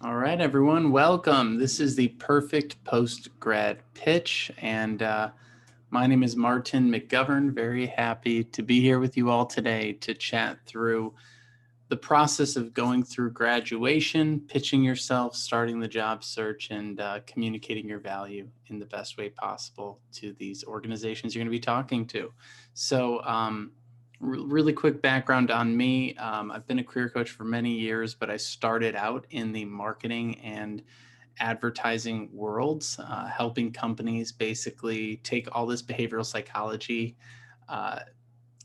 All right, everyone, welcome. This is the perfect post-grad pitch, and my name is Martin McGovern. Very happy to be here with you all today to chat through the process of going through graduation, pitching yourself, starting the job search, and communicating your value in the best way possible to these organizations you're going to be talking to. So, really quick background on me. I've been a career coach for many years, but I started out in the marketing and advertising worlds, helping companies basically take all this behavioral psychology uh,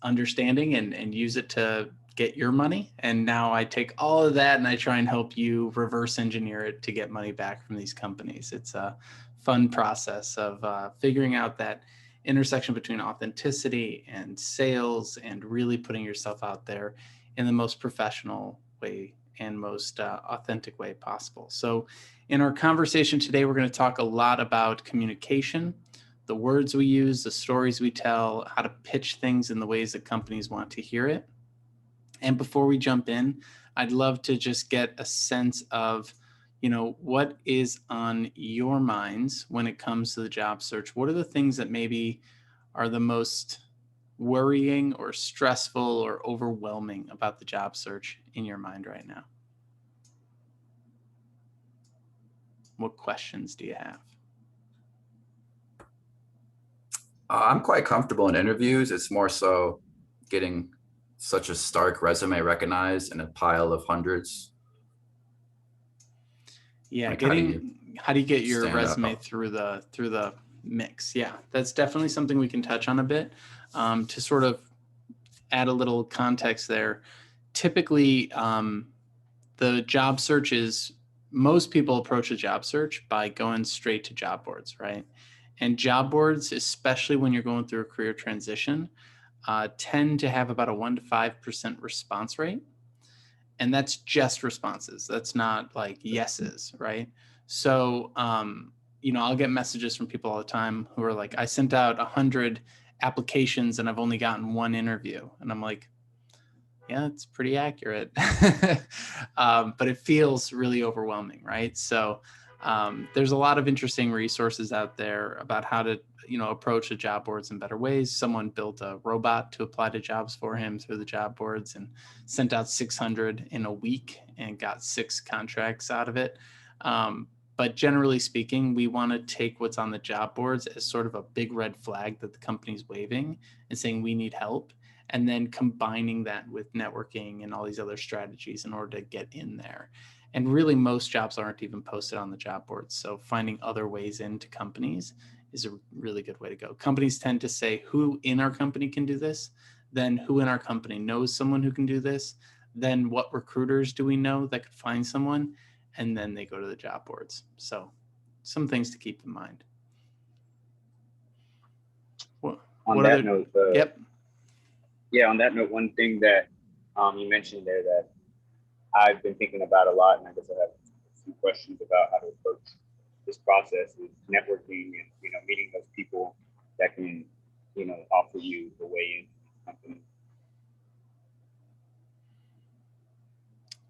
understanding and use it to get your money. And now I take all of that and I try and help you reverse engineer it to get money back from these companies. It's a fun process of figuring out that intersection between authenticity and sales and really putting yourself out there in the most professional way and most authentic way possible. So in our conversation today, we're going to talk a lot about communication, the words we use, the stories we tell, how to pitch things in the ways that companies want to hear it. And before we jump in, I'd love to just get a sense of, what is on your minds when it comes to the job search? What are the things that maybe are the most worrying or stressful or overwhelming about the job search in your mind right now? What questions do you have? I'm quite comfortable in interviews. It's more so getting such a stark resume recognized in a pile of hundreds. Yeah, Like, how do you how do you get your stand resume out? through the mix? Yeah, that's definitely something we can touch on a bit to sort of add a little context there. Typically, the job search is most people approach a job search by going straight to job boards, right? And job boards, especially when you're going through a career transition, tend to have about a 1 to 5% response rate. And that's just responses. That's not like yeses, right? So, I'll get messages from people all the time who are like, I sent out 100 applications and I've only gotten one interview. And I'm like, yeah, it's pretty accurate. But it feels really overwhelming, right? So there's a lot of interesting resources out there about how to, approach the job boards in better ways. Someone built a robot to apply to jobs for him through the job boards and sent out 600 in a week and got 6 contracts out of it. But generally speaking, we want to take what's on the job boards as sort of a big red flag that the company's waving and saying we need help, and then combining that with networking and all these other strategies in order to get in there. And really, most jobs aren't even posted on the job boards. So finding other ways into companies is a really good way to go. Companies tend to say who in our company can do this, then who in our company knows someone who can do this, then what recruiters do we know that could find someone, and then they go to the job boards. So some things to keep in mind. On What that other? note, Yep. one thing that you mentioned there that I've been thinking about a lot, and I guess I have a few questions about how to approach this process is networking and meeting those people that can offer you the way into the company.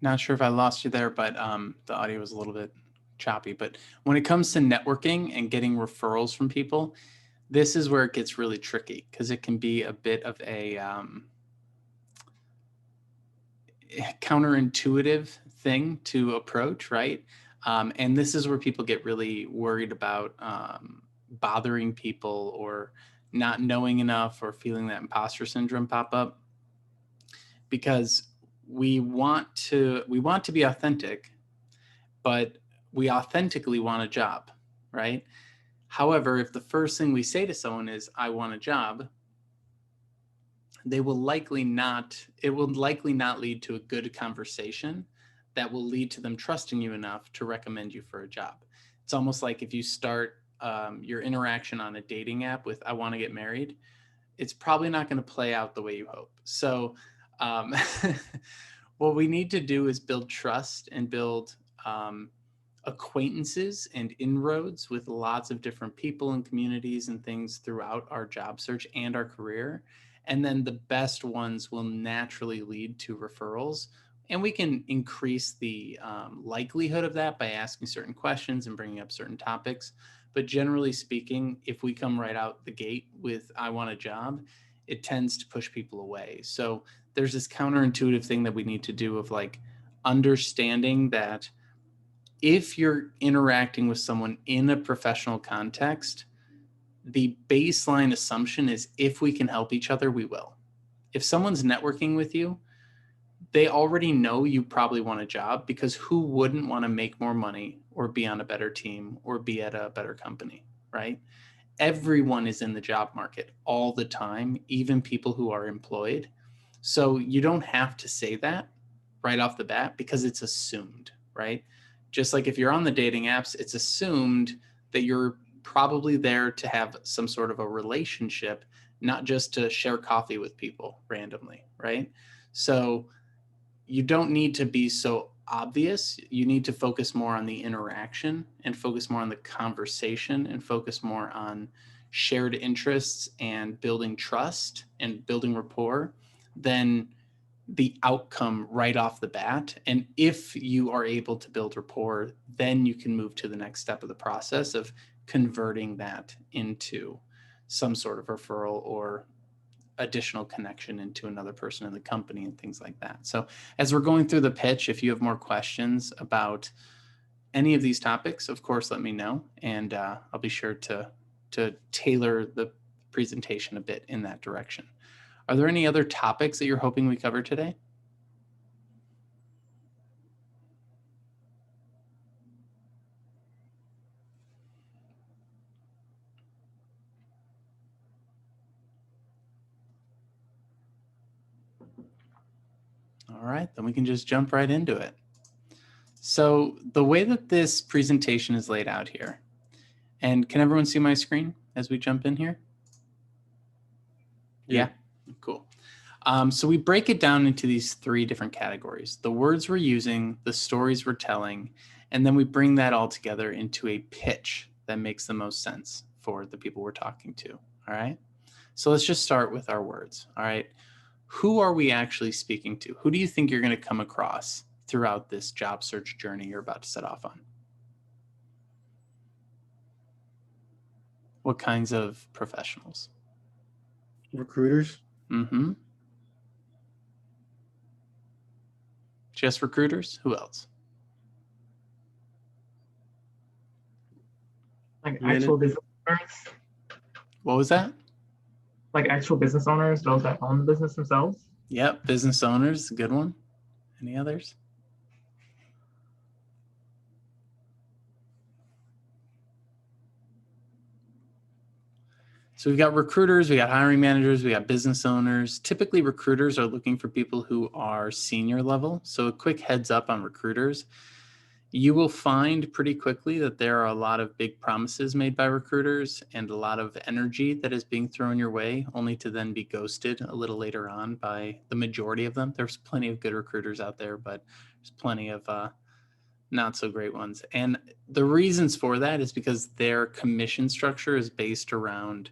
Not sure if I lost you there, but the audio was a little bit choppy. But when it comes to networking and getting referrals from people, this is where it gets really tricky because it can be a bit of a counterintuitive thing to approach, right? And this is where people get really worried about bothering people or not knowing enough or feeling that imposter syndrome pop up, because we want to be authentic, but we authentically want a job, right? However, if the first thing we say to someone is, I want a job, it will likely not lead to a good conversation that will lead to them trusting you enough to recommend you for a job. It's almost like if you start your interaction on a dating app with, I want to get married, it's probably not going to play out the way you hope. So um, what we need to do is build trust and build acquaintances and inroads with lots of different people and communities and things throughout our job search and our career. And then the best ones will naturally lead to referrals And we can increase the likelihood of that by asking certain questions and bringing up certain topics. But generally speaking, if we come right out the gate with, I want a job, it tends to push people away. So there's this counterintuitive thing that we need to do of like understanding that if you're interacting with someone in a professional context, the baseline assumption is if we can help each other, we will. If someone's networking with you, they already know you probably want a job, because who wouldn't want to make more money or be on a better team or be at a better company, right? Everyone is in the job market all the time, even people who are employed. So you don't have to say that right off the bat because it's assumed, right? Just like if you're on the dating apps, it's assumed that you're probably there to have some sort of a relationship, not just to share coffee with people randomly, right? So you don't need to be so obvious. You need to focus more on the interaction and focus more on the conversation and focus more on shared interests and building trust and building rapport than the outcome right off the bat. And if you are able to build rapport, then you can move to the next step of the process of converting that into some sort of referral or additional connection into another person in the company and things like that. So as we're going through the pitch, if you have more questions about any of these topics, of course, let me know. And I'll be sure to tailor the presentation a bit in that direction. Are there any other topics that you're hoping we cover today? All right, then we can just jump right into it. So the way that this presentation is laid out here, and can everyone see my screen as we jump in here? Yeah, cool. So we break it down into these three different categories: the words we're using, the stories we're telling, and then we bring that all together into a pitch that makes the most sense for the people we're talking to. All right. So let's just start with our words. All right. Who are we actually speaking to? Who do you think you're going to come across throughout this job search journey you're about to set off on? What kinds of professionals? Recruiters. Mm-hmm. Just recruiters? Who else? Like actual business owners, What was that? like actual business owners, those that own the business themselves. Yep, business owners, a good one. Any others? So we've got recruiters, we got hiring managers, we got business owners. Typically, recruiters are looking for people who are senior level. So a quick heads up on recruiters. You will find pretty quickly that there are a lot of big promises made by recruiters and a lot of energy that is being thrown your way, only to then be ghosted a little later on by the majority of them. There's plenty of good recruiters out there, but there's plenty of not so great ones. And the reasons for that is because their commission structure is based around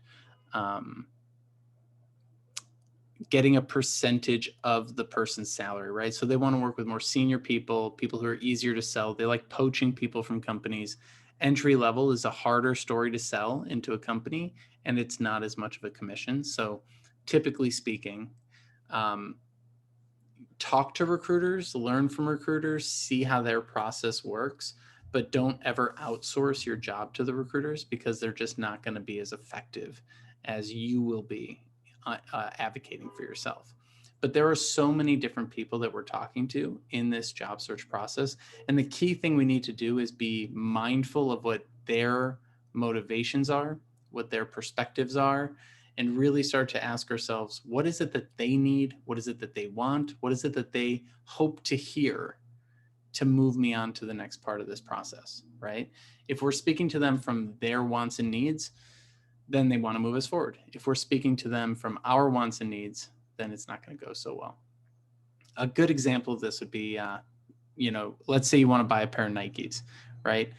getting a percentage of the person's salary, right? So they want to work with more senior people, people who are easier to sell. They like poaching people from companies. Entry level is a harder story to sell into a company, and it's not as much of a commission. So typically speaking, talk to recruiters, learn from recruiters, see how their process works, but don't ever outsource your job to the recruiters, because they're just not going to be as effective as you will be advocating for yourself. But there are so many different people that we're talking to in this job search process. And the key thing we need to do is be mindful of what their motivations are, what their perspectives are, and really start to ask ourselves, what is it that they need? What is it that they want? What is it that they hope to hear to move me on to the next part of this process, right? If we're speaking to them from their wants and needs, then they want to move us forward. If we're speaking to them from our wants and needs, then it's not going to go so well. A good example of this would be, let's say you want to buy a pair of Nikes, right?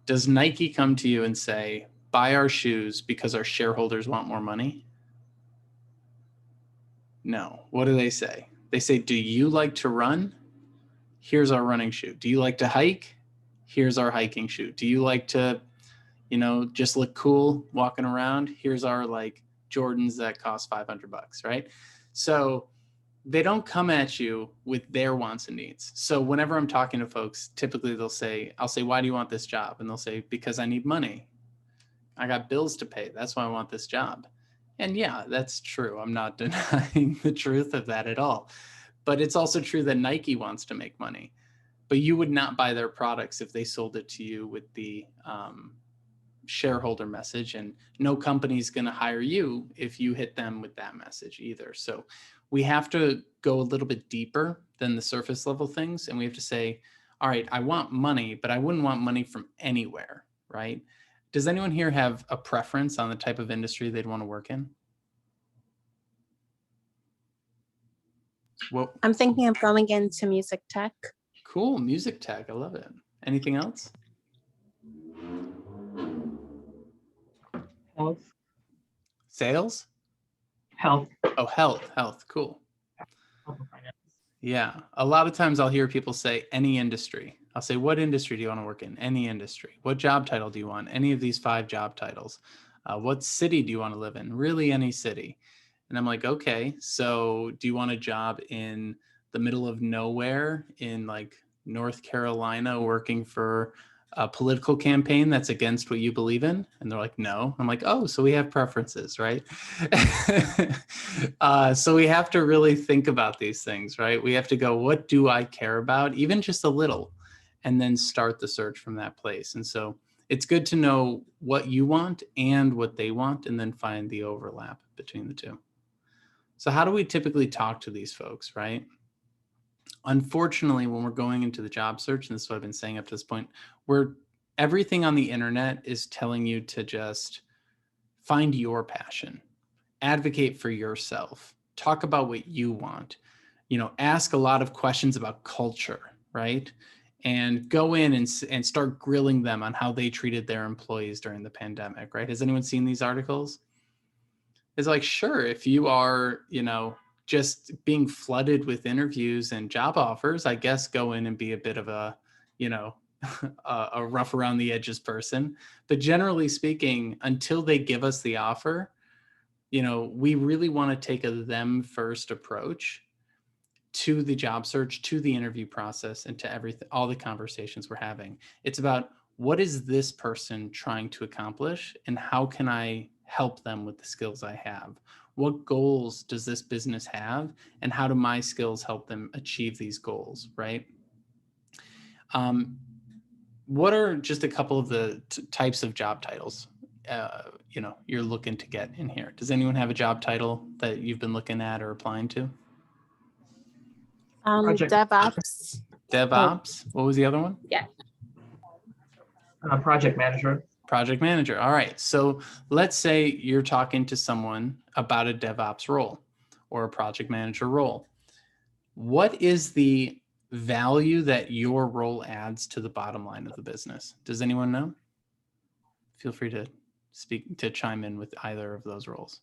Does Nike come to you and say, buy our shoes because our shareholders want more money? No. What do they say? They say, do you like to run? Here's our running shoe. Do you like to hike? Here's our hiking shoe. Do you like to, you know, just look cool walking around? Here's our like Jordans that cost $500, right? So they don't come at you with their wants and needs. So whenever I'm talking to folks, typically I'll say, why do you want this job? And they'll say, because I need money. I got bills to pay. That's why I want this job. And yeah, that's true. I'm not denying the truth of that at all. But it's also true that Nike wants to make money. But you would not buy their products if they sold it to you with the shareholder message, and no company's going to hire you if you hit them with that message either. So we have to go a little bit deeper than the surface level things, and we have to say, all right, I want money, but I wouldn't want money from anywhere, right? Does anyone here have a preference on the type of industry they'd want to work in? Well, I'm thinking of going into music tech. cool, music tech, I love it. Anything else? Health. Sales? Health. Oh, health, cool. Health and finance. Yeah, a lot of times I'll hear people say any industry. I'll say, what industry do you want to work in? Any industry. What job title do you want? Any of these 5 job titles. What city do you want to live in? Really, any city. And I'm like, okay, so do you want a job in the middle of nowhere in like North Carolina working for a political campaign that's against what you believe in? And they're like, no. I'm like, oh, so we have preferences, right? So we have to really think about these things, right? We have to go, what do I care about? Even just a little, and then start the search from that place. And so it's good to know what you want and what they want, and then find the overlap between the two. So how do we typically talk to these folks, right? Unfortunately, when we're going into the job search, and this is what I've been saying up to this point, everything on the internet is telling you to just find your passion, advocate for yourself, talk about what you want, you know, ask a lot of questions about culture, right? And go in and start grilling them on how they treated their employees during the pandemic, right? Has anyone seen these articles? It's like, sure, if you are, you know, just being flooded with interviews and job offers, I guess go in and be a bit of a, you know, a rough around the edges person. But generally speaking, until they give us the offer, you know, we really want to take a them first approach to the job search, to the interview process, and to everything, all the conversations we're having. It's about, what is this person trying to accomplish, and how can I help them with the skills I have? What goals does this business have, and how do my skills help them achieve these goals, right? What are just a couple of the types of job titles you know, you're looking to get in here? Does anyone have a job title that you've been looking at or applying to? DevOps. DevOps. What was the other one? Yeah. Project manager. Project manager. All right. So let's say you're talking to someone about a DevOps role or a project manager role. What is the value that your role adds to the bottom line of the business? Does anyone know? Feel free to chime in with either of those roles.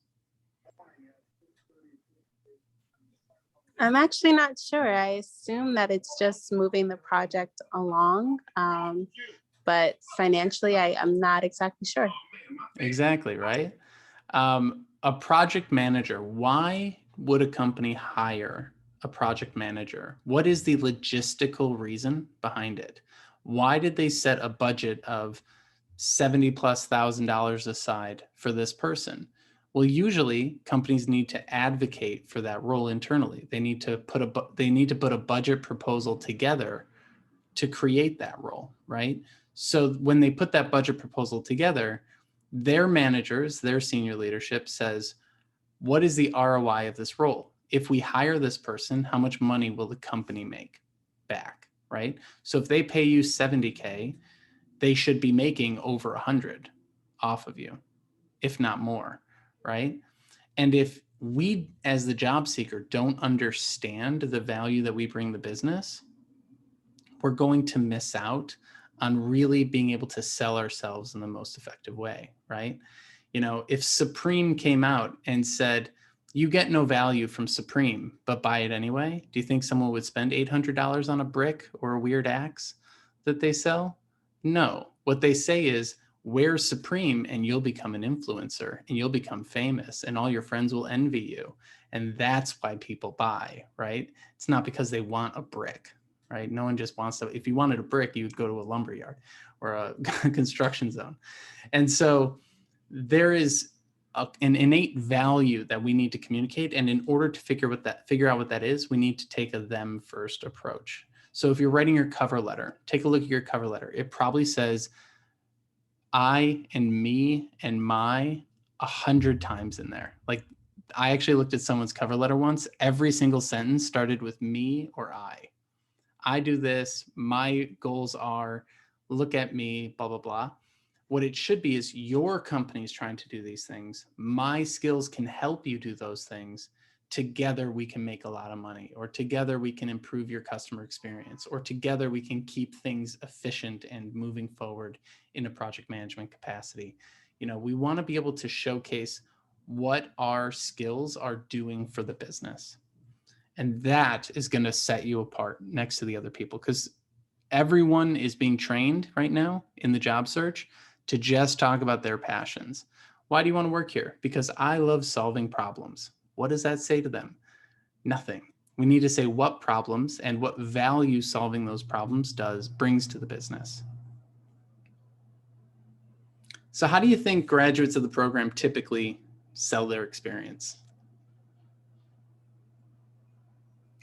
I'm actually not sure. I assume that it's just moving the project along. But financially, I'm not exactly sure. Exactly, right? A project manager, why would a company hire a project manager? What is the logistical reason behind it? Why did they set a budget of $70,000+ aside for this person? Well, usually companies need to advocate for that role internally. They need to put a budget proposal together to create that role, right? So when they put that budget proposal together, their managers, their senior leadership says, what is the ROI of this role? If we hire this person, how much money will the company make back, right? So if they pay you $70K, they should be making over 100 off of you, if not more, right? And if we, as the job seeker, don't understand the value that we bring the business, we're going to miss out on really being able to sell ourselves in the most effective way, right? You know, if Supreme came out and said, You get no value from Supreme, but buy it anyway. Do you think someone would spend $800 on a brick or a weird axe that they sell? No. What they say is, wear Supreme and you'll become an influencer and you'll become famous and all your friends will envy you. And that's why people buy, right? It's not because they want a brick, right? No one just wants to. If you wanted a brick, you would go to a lumber yard or a construction zone. And so there is an innate value that we need to communicate. And in order to figure out what that is, we need to take a them first approach. So if you're writing your cover letter, take a look at your cover letter. It probably says I and me and my 100 times in there. Like, I actually looked at someone's cover letter once. Every single sentence started with me or I. I do this. My goals are, look at me, blah, blah, blah. What it should be is your company is trying to do these things. My skills can help you do those things. Together we can make a lot of money, or together we can improve your customer experience, or together we can keep things efficient and moving forward in a project management capacity. You know, we want to be able to showcase what our skills are doing for the business. And that is going to set you apart next to the other people, because everyone is being trained right now in the job search to just talk about their passions. Why do you want to work here? Because I love solving problems. What does that say to them? Nothing. We need to say what problems and what value solving those problems brings to the business. So how do you think graduates of the program typically sell their experience?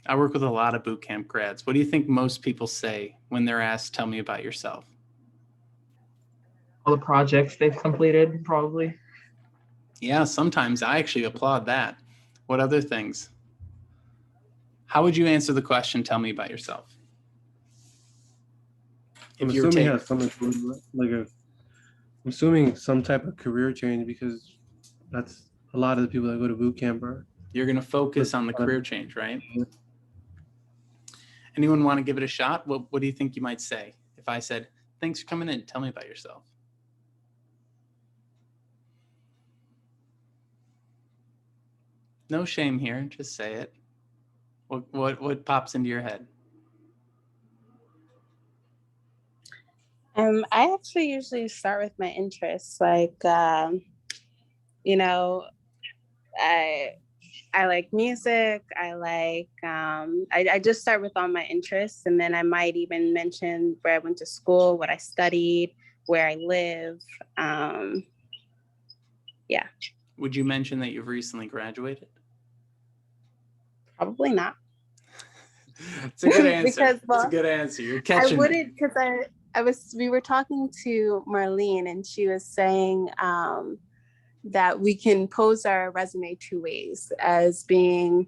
I work with a lot of bootcamp grads. What do you think most people say when they're asked, tell me about yourself? All the projects they've completed, probably. Yeah, sometimes I actually applaud that. What other things? How would you answer the question, tell me about yourself? I'm assuming it has something to do with, like, I'm assuming some type of career change, because that's a lot of the people that go to boot camp are. You're going to focus on the career change, right? Anyone want to give it a shot? What do you think you might say if I said, thanks for coming in, tell me about yourself? No shame here, just say it. What pops into your head? I actually usually start with my interests. Like, you know, I like music. I like, I just start with all my interests, and then I might even mention where I went to school, what I studied, where I live. Yeah. Would you mention that you've recently graduated? Probably not. It's a good answer. Because, well, it's a good answer. You're catching I wouldn't, because we were talking to Marlene, and she was saying that we can pose our resume two ways, as being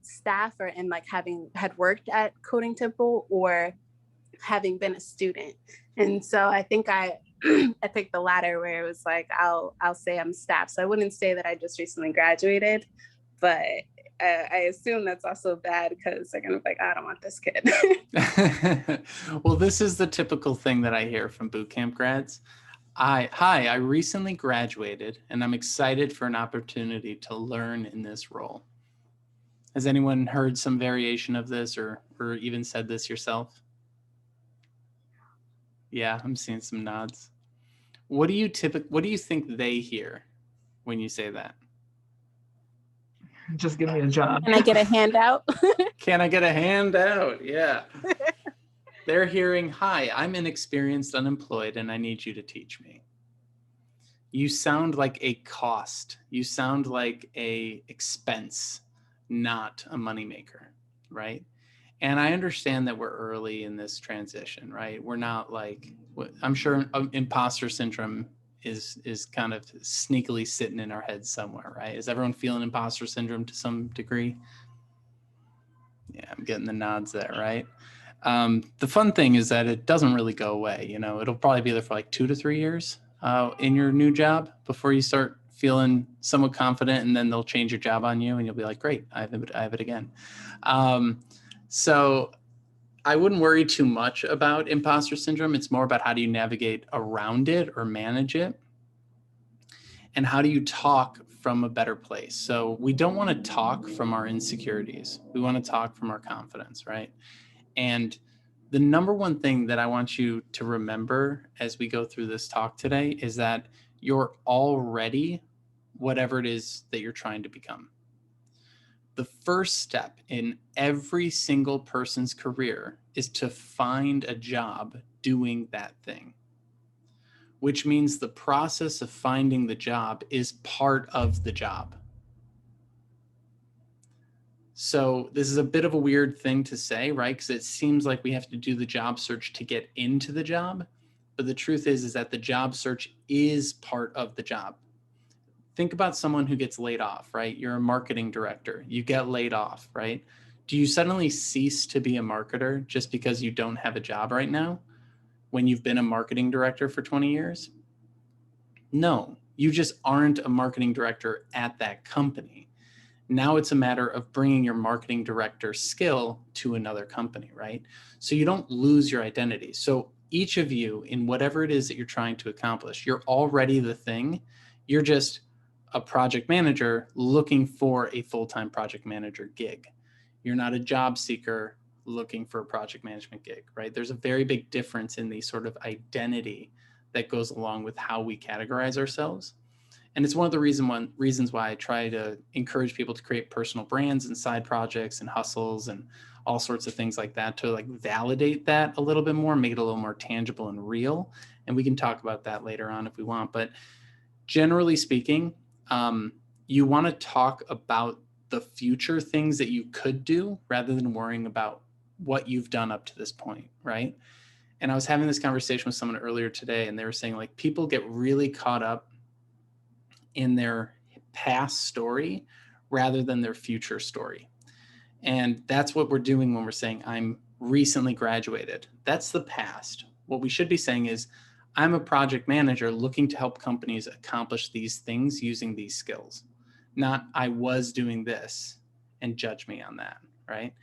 staff and like had worked at Coding Temple, or having been a student. And so I think I picked the latter, where it was like, I'll say I'm staff. So I wouldn't say that I just recently graduated, but I assume that's also bad, because they're gonna be like, I don't want this kid. Well, this is the typical thing that I hear from bootcamp grads. I recently graduated and I'm excited for an opportunity to learn in this role. Has anyone heard some variation of this, or even said this yourself? Yeah, I'm seeing some nods. What do you think they hear when you say that? Just give me a job. Can I get a handout? Can I get a handout? Yeah. They're hearing, hi, I'm inexperienced, unemployed, and I need you to teach me. You sound like a cost. You sound like a expense, not a moneymaker, right? And I understand that we're early in this transition, right? We're not like, I'm sure imposter syndrome is kind of sneakily sitting in our heads somewhere, right? Is everyone feeling imposter syndrome to some degree? Yeah, I'm getting the nods there, right? The fun thing is that it doesn't really go away. You know, it'll probably be there for like 2 to 3 years in your new job before you start feeling somewhat confident, and then they'll change your job on you and you'll be like, great, I have it again. So I wouldn't worry too much about imposter syndrome. It's more about how do you navigate around it or manage it, and how do you talk from a better place. So we don't want to talk from our insecurities. We want to talk from our confidence, right? And the number one thing that I want you to remember as we go through this talk today is that you're already whatever it is that you're trying to become. The first step in every single person's career is to find a job doing that thing, which means the process of finding the job is part of the job. So this is a bit of a weird thing to say, right? Because it seems like we have to do the job search to get into the job. But the truth is that the job search is part of the job. Think about someone who gets laid off, right? You're a marketing director. You get laid off, right? Do you suddenly cease to be a marketer just because you don't have a job right now when you've been a marketing director for 20 years? No, you just aren't a marketing director at that company. Now it's a matter of bringing your marketing director skill to another company, right? So you don't lose your identity. So each of you, in whatever it is that you're trying to accomplish, you're already the thing. You're just a project manager looking for a full-time project manager gig. You're not a job seeker looking for a project management gig, right? There's a very big difference in the sort of identity that goes along with how we categorize ourselves. And it's one of the reasons why I try to encourage people to create personal brands and side projects and hustles and all sorts of things like that to like validate that a little bit more, make it a little more tangible and real. And we can talk about that later on if we want. But generally speaking, you want to talk about the future things that you could do rather than worrying about what you've done up to this point, right? And I was having this conversation with someone earlier today, and they were saying like people get really caught up in their past story rather than their future story. And that's what we're doing when we're saying I'm recently graduated. That's the past. What we should be saying is I'm a project manager looking to help companies accomplish these things using these skills. Not I was doing this and judge me on that, right?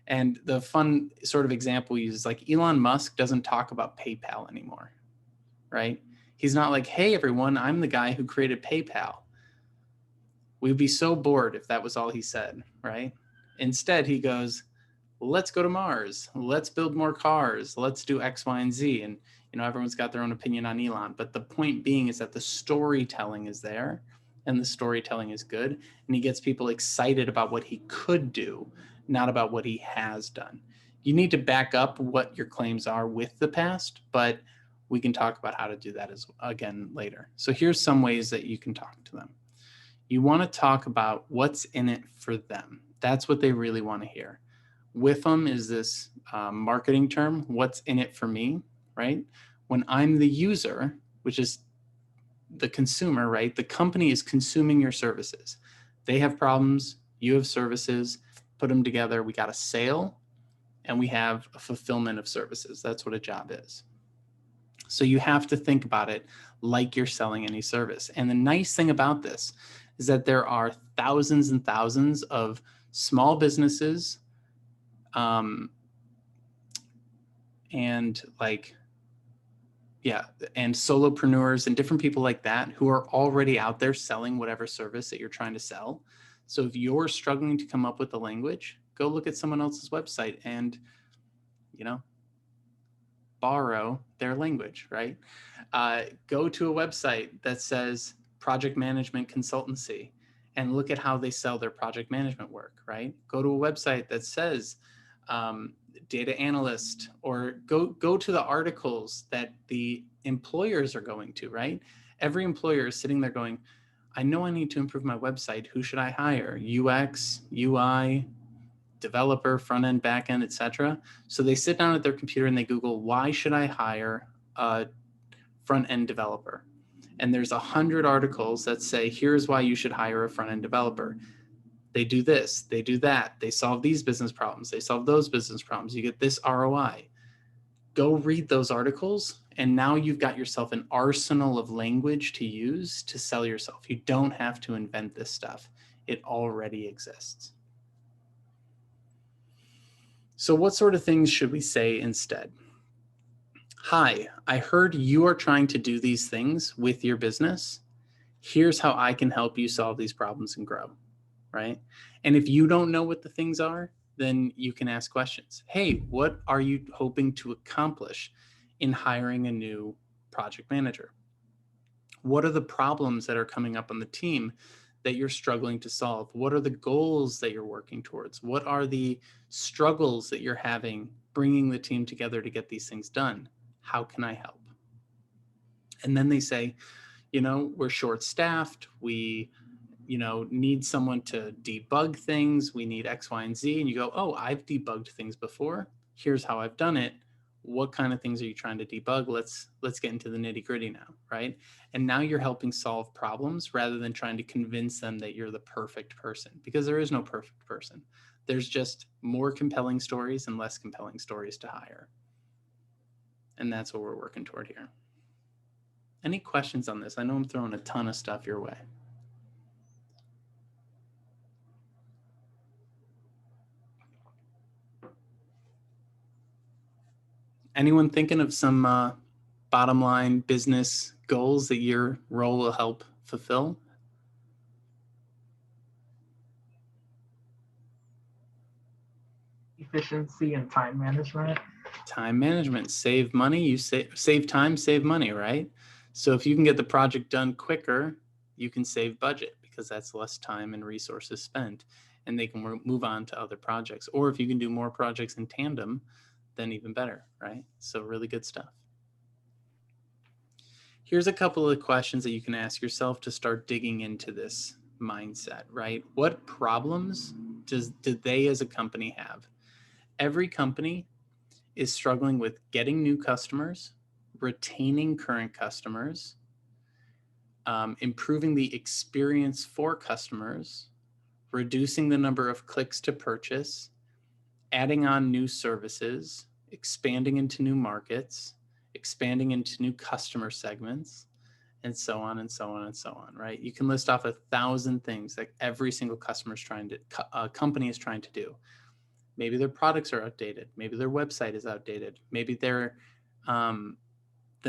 And the fun sort of example we use is like Elon Musk doesn't talk about PayPal anymore, right? He's not like, hey, everyone, I'm the guy who created PayPal. We'd be so bored if that was all he said, right? Instead, he goes, let's go to Mars. Let's build more cars. Let's do X, Y, and Z. And, you know, everyone's got their own opinion on Elon. But the point being is that the storytelling is there and the storytelling is good. And he gets people excited about what he could do, not about what he has done. You need to back up what your claims are with the past, but we can talk about how to do that again later. So here's some ways that you can talk to them. You want to talk about what's in it for them. That's what they really want to hear. With them is this marketing term, what's in it for me, right? When I'm the user, which is the consumer, right? The company is consuming your services. They have problems, you have services, put them together. We got a sale and we have a fulfillment of services. That's what a job is. So you have to think about it like you're selling any service. And the nice thing about this is that there are thousands and thousands of small businesses and solopreneurs and different people like that who are already out there selling whatever service that you're trying to sell. So if you're struggling to come up with the language, go look at someone else's website and, you know, borrow their language, right? Go to a website that says project management consultancy and look at how they sell their project management work, right? Go to a website that says data analyst, or go to the articles that the employers are going to, right? Every employer is sitting there going, I know I need to improve my website. Who should I hire? UX, UI, developer, front end, back end, etc. So they sit down at their computer and they Google, why should I hire a front end developer? And there's 100 articles that say, here's why you should hire a front end developer. They do this, they do that. They solve these business problems. They solve those business problems. You get this ROI. Go read those articles. And now you've got yourself an arsenal of language to use to sell yourself. You don't have to invent this stuff. It already exists. So what sort of things should we say instead? Hi, I heard you are trying to do these things with your business. Here's how I can help you solve these problems and grow, right? And if you don't know what the things are, then you can ask questions. Hey, what are you hoping to accomplish in hiring a new project manager? What are the problems that are coming up on the team that you're struggling to solve? What are the goals that you're working towards? What are the struggles that you're having bringing the team together to get these things done? How can I help? And then they say, we're short staffed. We, need someone to debug things. We need X, Y, and Z. And you go, oh, I've debugged things before. Here's how I've done it. What kind of things are you trying to debug? Let's get into the nitty gritty now, right? And now you're helping solve problems rather than trying to convince them that you're the perfect person, because there is no perfect person. There's just more compelling stories and less compelling stories to hire. And that's what we're working toward here. Any questions on this? I know I'm throwing a ton of stuff your way. Anyone thinking of some bottom line business goals that your role will help fulfill? Efficiency and time management. Time management, save money. You save time, save money, right? So if you can get the project done quicker, you can save budget because that's less time and resources spent, and they can move on to other projects. Or if you can do more projects in tandem, then even better, right? So really good stuff. Here's a couple of questions that you can ask yourself to start digging into this mindset, right? What problems do they as a company have? Every company is struggling with getting new customers, retaining current customers, improving the experience for customers, reducing the number of clicks to purchase, adding on new services, expanding into new markets, expanding into new customer segments, and so on and so on and so on, right? You can list off 1,000 things that every single company is trying to do. Maybe their products are outdated. Maybe their website is outdated. Maybe the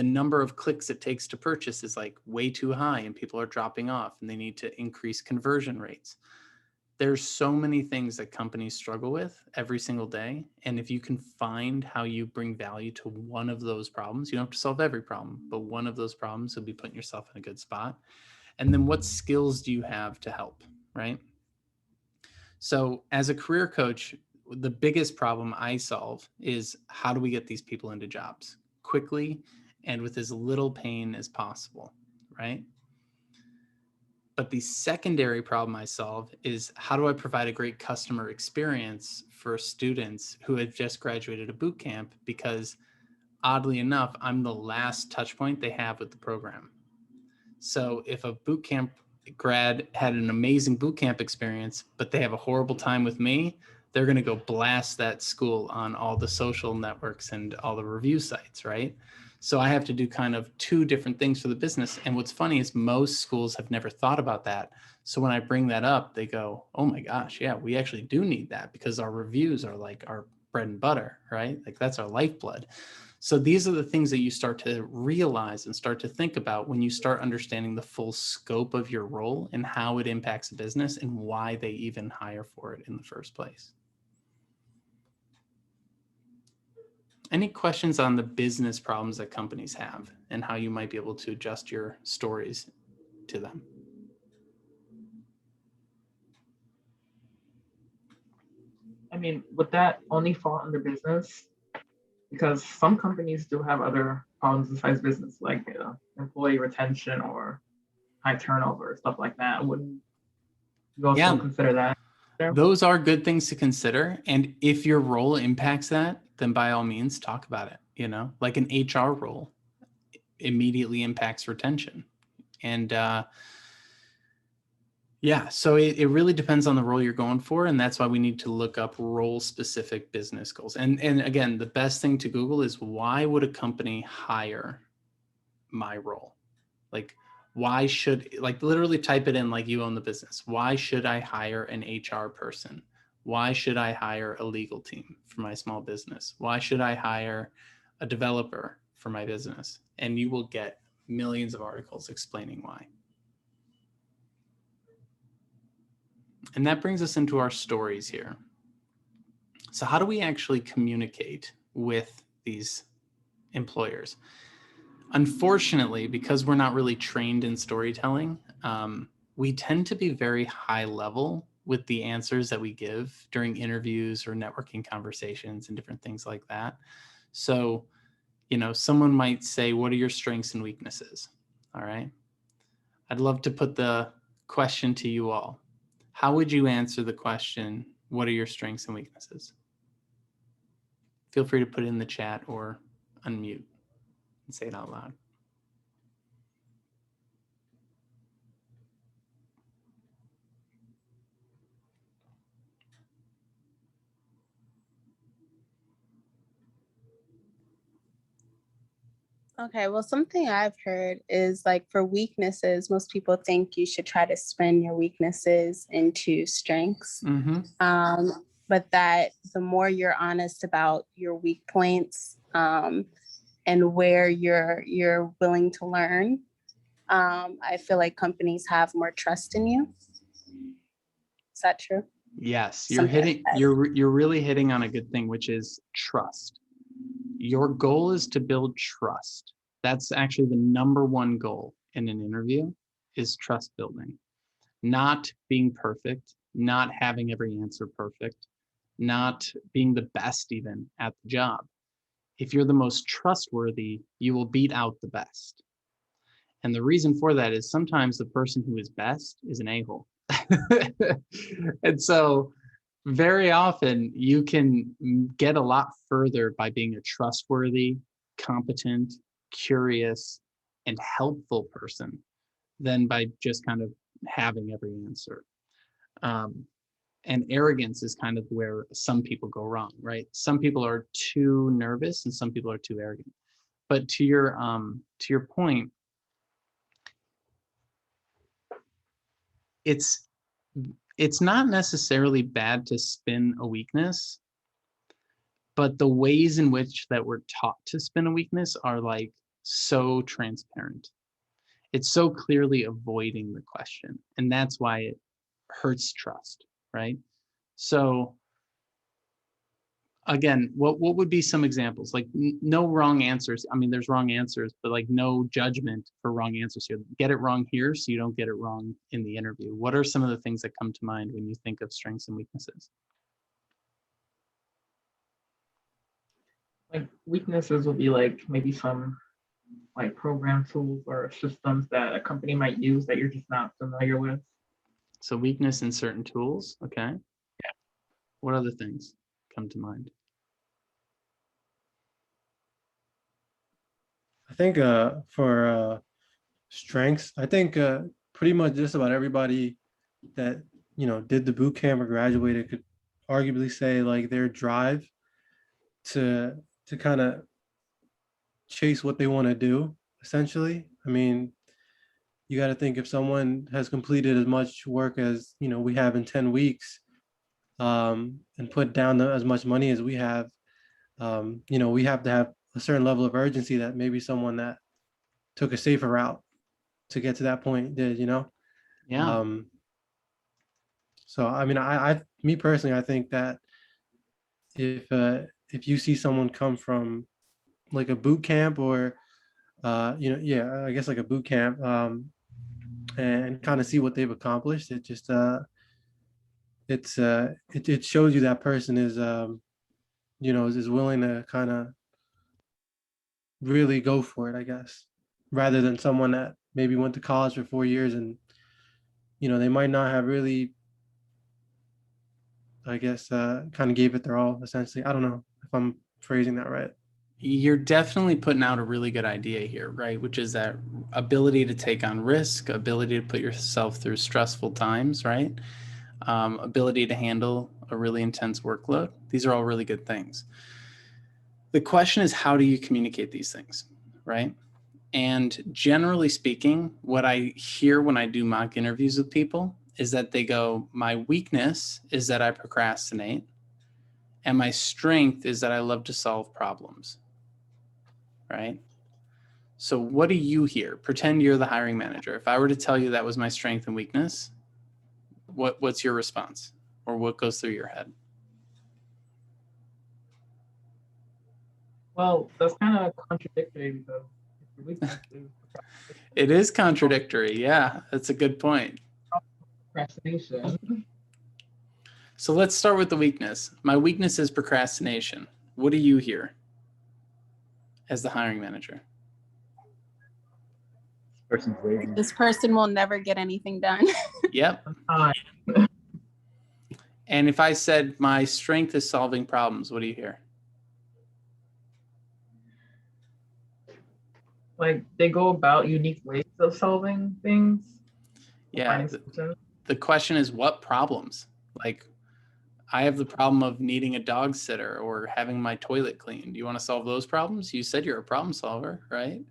number of clicks it takes to purchase is like way too high and people are dropping off and they need to increase conversion rates. There's so many things that companies struggle with every single day. And if you can find how you bring value to one of those problems, you don't have to solve every problem, but one of those problems, you'll be putting yourself in a good spot. And then what skills do you have to help, right? So as a career coach, the biggest problem I solve is how do we get these people into jobs quickly and with as little pain as possible, right? But the secondary problem I solve is how do I provide a great customer experience for students who have just graduated a boot camp? Because oddly enough, I'm the last touch point they have with the program. So if a boot camp grad had an amazing boot camp experience, but they have a horrible time with me, they're going to go blast that school on all the social networks and all the review sites, right? So I have to do kind of two different things for the business. And what's funny is most schools have never thought about that. So when I bring that up, they go, oh my gosh, yeah, we actually do need that because our reviews are like our bread and butter, right? Like that's our lifeblood. So these are the things that you start to realize and start to think about when you start understanding the full scope of your role and how it impacts a business and why they even hire for it in the first place. Any questions on the business problems that companies have and how you might be able to adjust your stories to them? I mean, would that only fall under business? Because some companies do have other problems besides business, like employee retention or high turnover, stuff like that. Wouldn't you also consider that? Those are good things to consider. And if your role impacts that, then by all means, talk about it. You know, like an HR role immediately impacts retention. And yeah, so it really depends on the role you're going for. And that's why we need to look up role specific business goals. And again, the best thing to Google is why would a company hire my role? Like, why should, like, literally type it in like you own the business. Why should I hire an HR person? Why should I hire a legal team for my small business? Why should I hire a developer for my business? And you will get millions of articles explaining why. And that brings us into our stories here. So how do we actually communicate with these employers? Unfortunately, because we're not really trained in storytelling, we tend to be very high level with the answers that we give during interviews or networking conversations and different things like that. So, you know, someone might say, what are your strengths and weaknesses? All right. I'd love to put the question to you all. How would you answer the question, what are your strengths and weaknesses? Feel free to put it in the chat or unmute and say it out loud. Okay, well, something I've heard is like for weaknesses, most people think you should try to spin your weaknesses into strengths. But that the more you're honest about your weak points and where you're willing to learn, I feel like companies have more trust in you. Is that true? Yes, you're really hitting on a good thing, which is trust. Your goal is to build trust. That's actually the number one goal in an interview, is trust building. Not being perfect, not having every answer perfect, not being the best even at the job. If you're the most trustworthy, you will beat out the best. And the reason for that is sometimes the person who is best is an a-hole. And so very often you can get a lot further by being a trustworthy, competent, curious, and helpful person than by just kind of having every answer. And arrogance is kind of where some people go wrong, right? Some people are too nervous and some people are too arrogant. But to your point, it's not necessarily bad to spin a weakness, but the ways in which that we're taught to spin a weakness are like so transparent. It's so clearly avoiding the question, and that's why it hurts trust, right? So again, what would be some examples? Like no wrong answers. I mean, there's wrong answers, but like no judgment for wrong answers here. Get it wrong here so you don't get it wrong in the interview. What are some of the things that come to mind when you think of strengths and weaknesses? Like weaknesses would be like maybe some like program tools or systems that a company might use that you're just not familiar with. So weakness in certain tools, okay? Yeah. What other things come to mind? I think for strengths, I think pretty much just about everybody that did the boot camp or graduated could arguably say like their drive to kind of chase what they want to do, essentially. I mean, you got to think if someone has completed as much work as we have in 10 weeks, and put down as much money as we have, we have to have a certain level of urgency that maybe someone that took a safer route to get to that point did. Yeah. So I mean, me personally, I think that if you see someone come from like a boot camp or yeah, I guess like a boot camp, and kind of see what they've accomplished, it just it shows you that person is is willing to kind of really go for it, I guess, rather than someone that maybe went to college for 4 years and they might not have really, I guess, kind of gave it their all, essentially. I don't know if I'm phrasing that right. You're definitely putting out a really good idea here, right? Which is that ability to take on risk, ability to put yourself through stressful times, right? Ability to handle a really intense workload. These are all really good things. The question is, how do you communicate these things, right? And generally speaking, what I hear when I do mock interviews with people is that they go, my weakness is that I procrastinate, and my strength is that I love to solve problems, right? So what do you hear? Pretend you're the hiring manager. If I were to tell you that was my strength and weakness, What's your response, or what goes through your head? Well, that's kind of contradictory because if your weakness is It is contradictory. Yeah, that's a good point. procrastination. So let's start with the weakness. My weakness is procrastination. What do you hear as the hiring manager? Person's lazy. This person will never get anything done. Yep. And if I said my strength is solving problems, what do you hear? Like they go about unique ways of solving things. Yeah. Finding solutions. The question is, what problems? Like, I have the problem of needing a dog sitter or having my toilet cleaned. Do you want to solve those problems? You said you're a problem solver, right?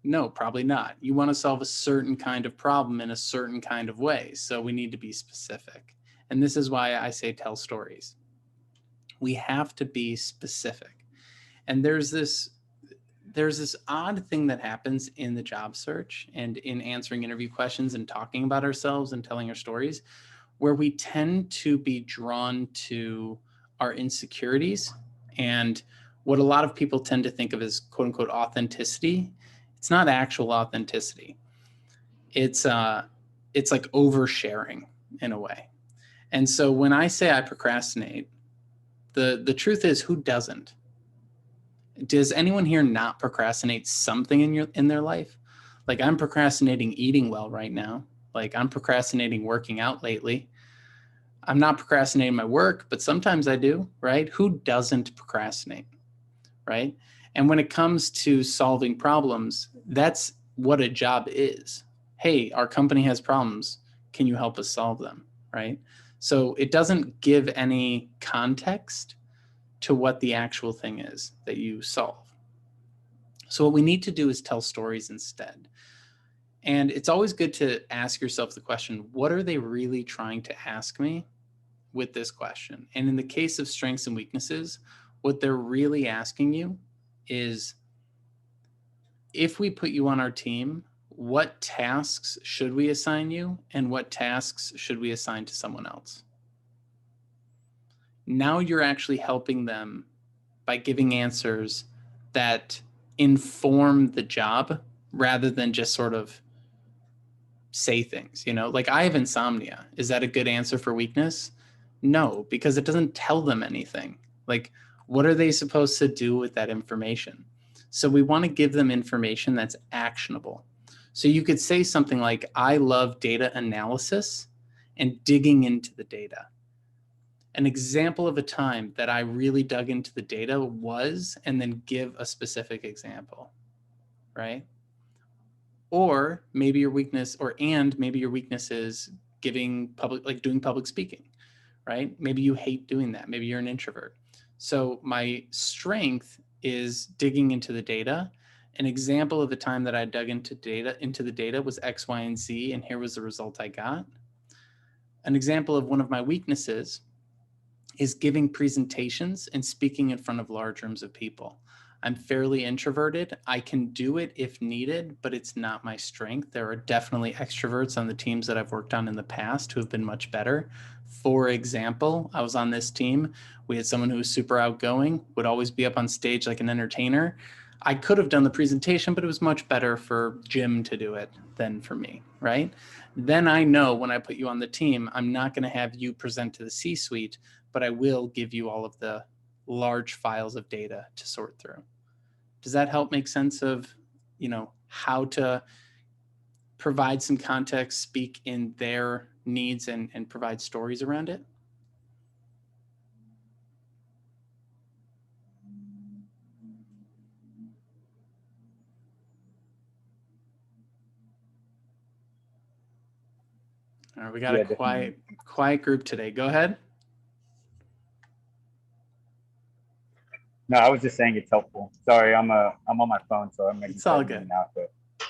No, probably not. You want to solve a certain kind of problem in a certain kind of way. So we need to be specific. And this is why I say tell stories. We have to be specific. And there's this odd thing that happens in the job search and in answering interview questions and talking about ourselves and telling our stories, where we tend to be drawn to our insecurities and what a lot of people tend to think of as quote unquote authenticity. It's not actual authenticity. It's like oversharing in a way. And so when I say I procrastinate, the truth is, who doesn't? Does anyone here not procrastinate something in their life? Like, I'm procrastinating eating well right now. Like, I'm procrastinating working out lately. I'm not procrastinating my work, but sometimes I do, right? Who doesn't procrastinate, right? And when it comes to solving problems, that's what a job is. Hey, our company has problems. Can you help us solve them, right? So it doesn't give any context to what the actual thing is that you solve. So what we need to do is tell stories instead. And it's always good to ask yourself the question, what are they really trying to ask me with this question? And in the case of strengths and weaknesses, what they're really asking you is, if we put you on our team, what tasks should we assign you and what tasks should we assign to someone else? Now you're actually helping them by giving answers that inform the job rather than just sort of say things, like I have insomnia. Is that a good answer for weakness? No, because it doesn't tell them anything. Like, what are they supposed to do with that information? So we want to give them information that's actionable. So you could say something like, I love data analysis and digging into the data. An example of a time that I really dug into the data was, and then give a specific example, right? Or maybe your weakness, maybe your weakness is doing public speaking, right? Maybe you hate doing that. Maybe you're an introvert. So my strength is digging into the data. An example of the time that I dug into the data was X, Y, and Z, and here was the result I got. An example of one of my weaknesses is giving presentations and speaking in front of large rooms of people. I'm fairly introverted. I can do it if needed, but it's not my strength. There are definitely extroverts on the teams that I've worked on in the past who have been much better. For example, I was on this team. We had someone who was super outgoing, would always be up on stage like an entertainer. I could have done the presentation, but it was much better for Jim to do it than for me, right? Then I know when I put you on the team, I'm not going to have you present to the C-suite, but I will give you all of the large files of data to sort through. Does that help make sense of, how to provide some context, speak in their needs, and provide stories around it? All right, we got a quiet group today. Go ahead. No, I was just saying it's helpful. Sorry, I'm on my phone, so I'm making It's all good.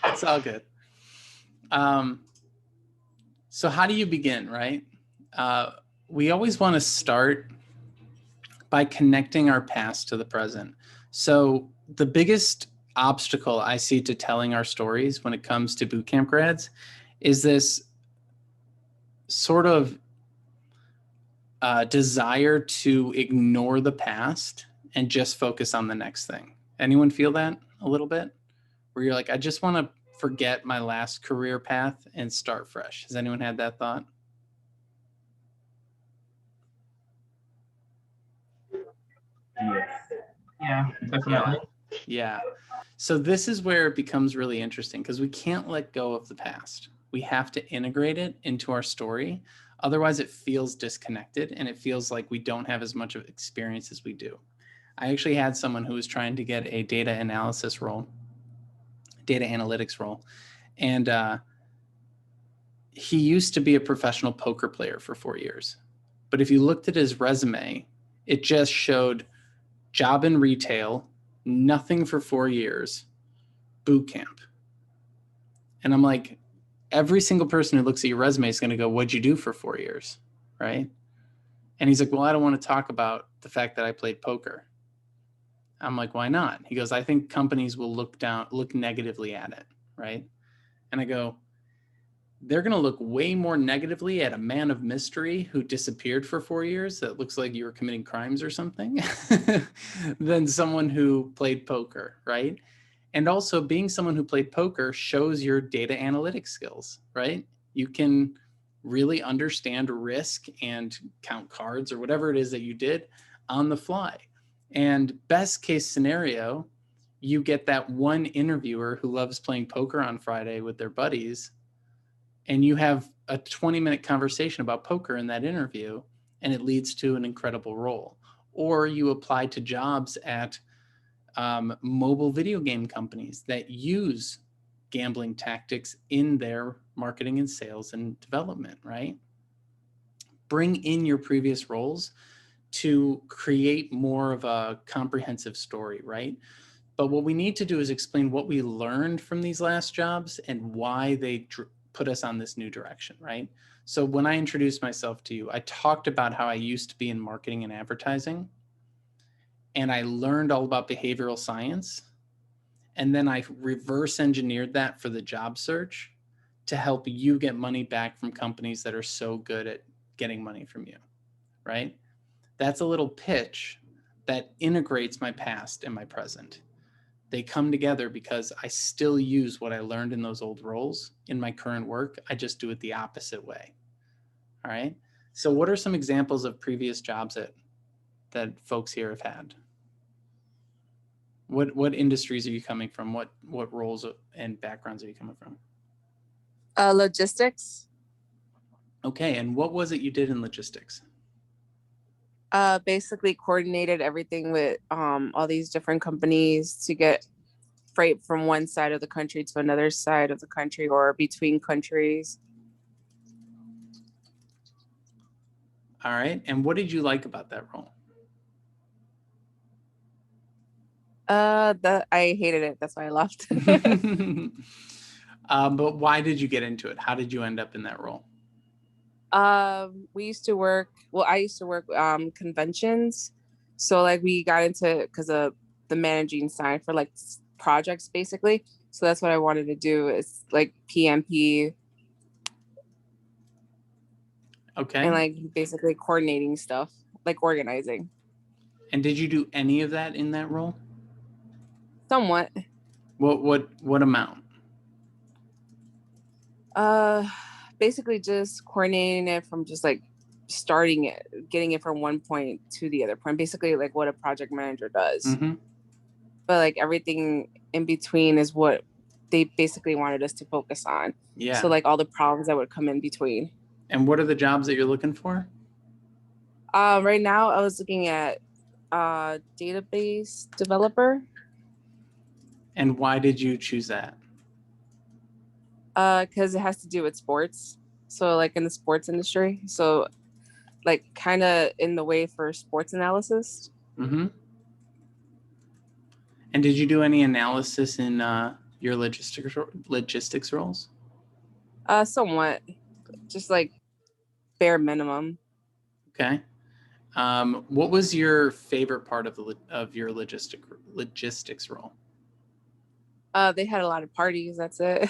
It's all good. So how do you begin, right? We always want to start by connecting our past to the present. So the biggest obstacle I see to telling our stories when it comes to bootcamp grads is this sort of desire to ignore the past and just focus on the next thing. Anyone feel that a little bit? Where you're like, I just want to forget my last career path and start fresh. Has anyone had that thought? Yeah, definitely. Yeah. So this is where it becomes really interesting because we can't let go of the past. We have to integrate it into our story. Otherwise, it feels disconnected and it feels like we don't have as much of experience as we do. I actually had someone who was trying to get a data analysis role, data analytics role. And he used to be a professional poker player for 4 years. But if you looked at his resume, it just showed job in retail, nothing for 4 years, boot camp. And I'm like, every single person who looks at your resume is going to go, what'd you do for 4 years? Right. And he's like, well, I don't want to talk about the fact that I played poker. I'm like, why not? He goes, I think companies will look negatively at it. Right. And I go, they're going to look way more negatively at a man of mystery who disappeared for 4 years that looks like you were committing crimes or something than someone who played poker, right? And also being someone who played poker shows your data analytics skills, right? You can really understand risk and count cards or whatever it is that you did on the fly. And best case scenario, you get that one interviewer who loves playing poker on Friday with their buddies, and you have a 20-minute conversation about poker in that interview, and it leads to an incredible role. Or you apply to jobs at mobile video game companies that use gambling tactics in their marketing and sales and development, right? Bring in your previous roles to create more of a comprehensive story, right? But what we need to do is explain what we learned from these last jobs and why they put us on this new direction, right? So when I introduced myself to you, I talked about how I used to be in marketing and advertising, and I learned all about behavioral science. And then I reverse engineered that for the job search to help you get money back from companies that are so good at getting money from you, right? That's a little pitch that integrates my past and my present. They come together because I still use what I learned in those old roles in my current work. I just do it the opposite way. All right. So what are some examples of previous jobs that folks here have had? What industries are you coming from? What roles and backgrounds are you coming from? Logistics. Okay. And what was it you did in logistics? Basically coordinated everything with all these different companies to get freight from one side of the country to another side of the country or between countries. All right. And what did you like about that role? I hated it. That's why I left. But why did you get into it? How did you end up in that role? We used to work, well, I used to work conventions. So like we got into because of the managing side for like projects basically. So that's what I wanted to do is like PMP. Okay. And like basically coordinating stuff, like organizing. And did you do any of that in that role? Somewhat. What amount? Basically just coordinating it from just like starting it, getting it from one point to the other point, basically like what a project manager does. Mm-hmm. But like everything in between is what they basically wanted us to focus on. Yeah. So like all the problems that would come in between. And what are the jobs that you're looking for? Right now I was looking at database developer. And why did you choose that? Because it has to do with sports. So like in the sports industry. So like kind of in the way for sports analysis. Mm-hmm. And did you do any analysis in your logistics roles? Somewhat. Just like bare minimum. Okay. What was your favorite part of your logistics role? They had a lot of parties. That's it.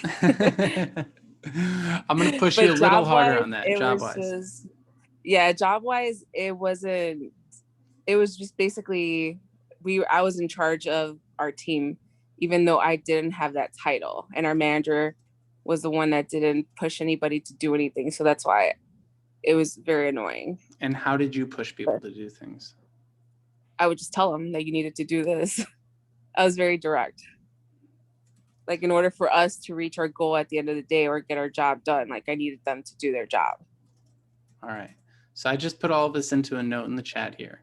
I'm going to push But you a little harder job-wise, on that, it job was wise. just, yeah, job-wise, it wasn't, it was just basically, I was in charge of our team, even though I didn't have that title. And our manager was the one that didn't push anybody to do anything. So that's why it was very annoying. And how did you push people to do things? I would just tell them that you needed to do this. I was very direct. Like, in order for us to reach our goal at the end of the day or get our job done, like, I needed them to do their job. All right. So I just put all of this into a note in the chat here.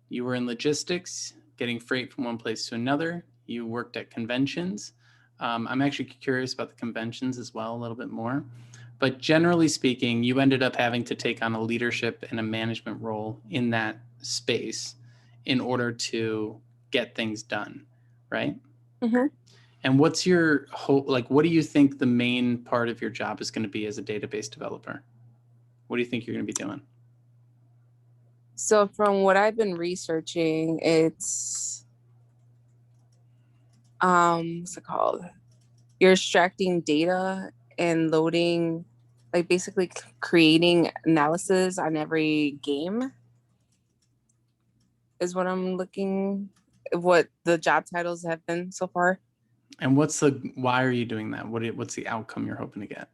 You were in logistics, getting freight from one place to another. You worked at conventions. I'm actually curious about the conventions as well, a little bit more. But generally speaking, you ended up having to take on a leadership and a management role in that space in order to get things done, right? Mm-hmm. And what's your hope? Like, what do you think the main part of your job is going to be as a database developer? What do you think you're going to be doing? So from what I've been researching, it's, what's it called? You're extracting data and loading, like basically creating analysis on every game is what I'm looking, what the job titles have been so far. And why are you doing that? What's the outcome you're hoping to get?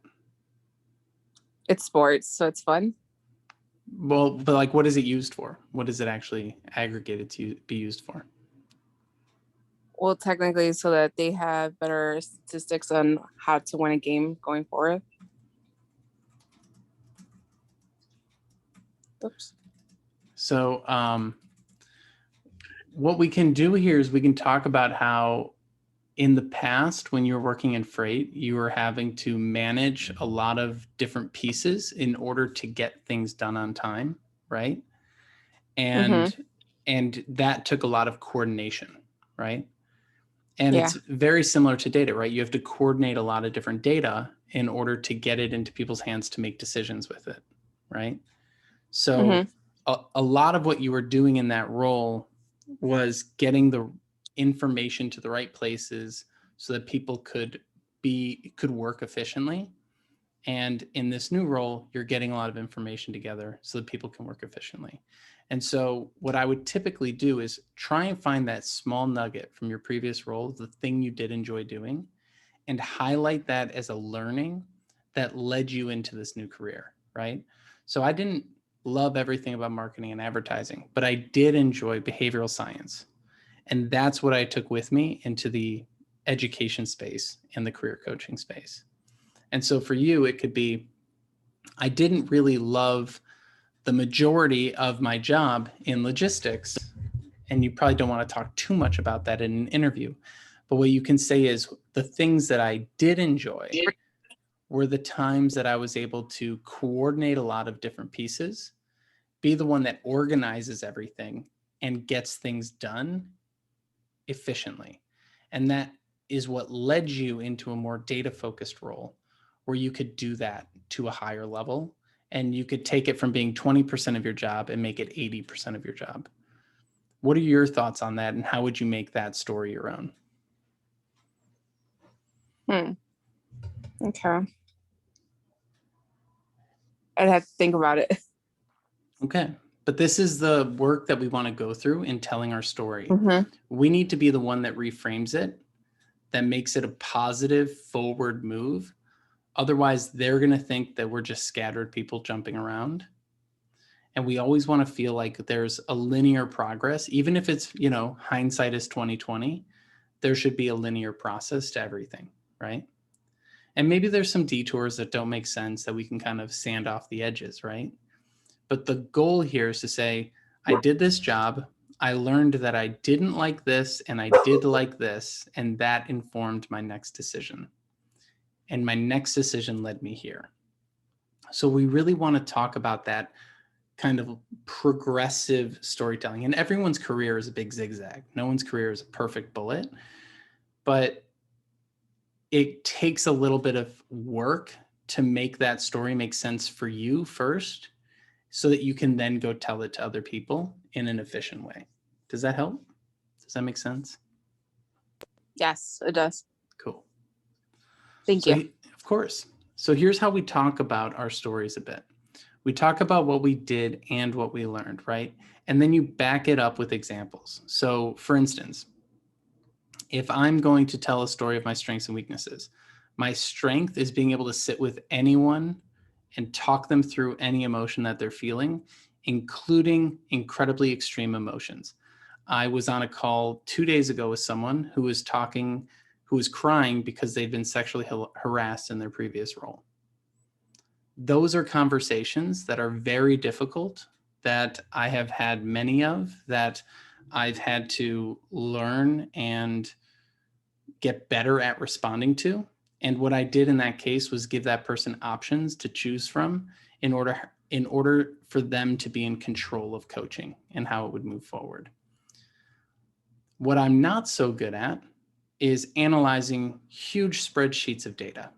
It's sports, so it's fun. Well, but like, what is it used for? What is it actually aggregated to be used for? Well, technically, so that they have better statistics on how to win a game going forward. Oops. So what we can do here is we can talk about how in the past, when you were working in freight, you were having to manage a lot of different pieces in order to get things done on time, right? And that took a lot of coordination, right? And Yeah. it's very similar to data, right? You have to coordinate a lot of different data in order to get it into people's hands to make decisions with it, right? So a lot of what you were doing in that role was getting the information to the right places so that people could work efficiently. And in this new role, you're getting a lot of information together so that people can work efficiently. And so what I would typically do is try and find that small nugget from your previous role, the thing you did enjoy doing, and highlight that as a learning that led you into this new career, right? So I didn't love everything about marketing and advertising, but I did enjoy behavioral science. And that's what I took with me into the education space and the career coaching space. And so for you, it could be, I didn't really love the majority of my job in logistics. And you probably don't want to talk too much about that in an interview. But what you can say is the things that I did enjoy were the times that I was able to coordinate a lot of different pieces, be the one that organizes everything and gets things done efficiently. And that is what led you into a more data-focused role where you could do that to a higher level and you could take it from being 20% of your job and make it 80% of your job. What are your thoughts on that and how would you make that story your own? Okay. I'd have to think about it. Okay. But this is the work that we want to go through in telling our story. We need to be the one that reframes it, that makes it a positive forward move. Otherwise, they're going to think that we're just scattered people jumping around. And we always want to feel like there's a linear progress, even if it's, hindsight is 2020, there should be a linear process to everything, right? And maybe there's some detours that don't make sense that we can kind of sand off the edges, right? But the goal here is to say, I did this job. I learned that I didn't like this and I did like this, and that informed my next decision. And my next decision led me here. So we really want to talk about that kind of progressive storytelling. And everyone's career is a big zigzag. No one's career is a perfect bullet, but it takes a little bit of work to make that story make sense for you first, so that you can then go tell it to other people in an efficient way. Does that help? Does that make sense? Yes, it does. Cool. Thank you. Of course. So here's how we talk about our stories a bit. We talk about what we did and what we learned, right? And then you back it up with examples. So for instance, if I'm going to tell a story of my strengths and weaknesses, my strength is being able to sit with anyone and talk them through any emotion that they're feeling, including incredibly extreme emotions. I was on a call 2 days ago with someone who was crying because they'd been sexually harassed in their previous role. Those are conversations that are very difficult, that I have had many of, that I've had to learn and get better at responding to. And what I did in that case was give that person options to choose from in order for them to be in control of coaching and how it would move forward. What I'm not so good at is analyzing huge spreadsheets of data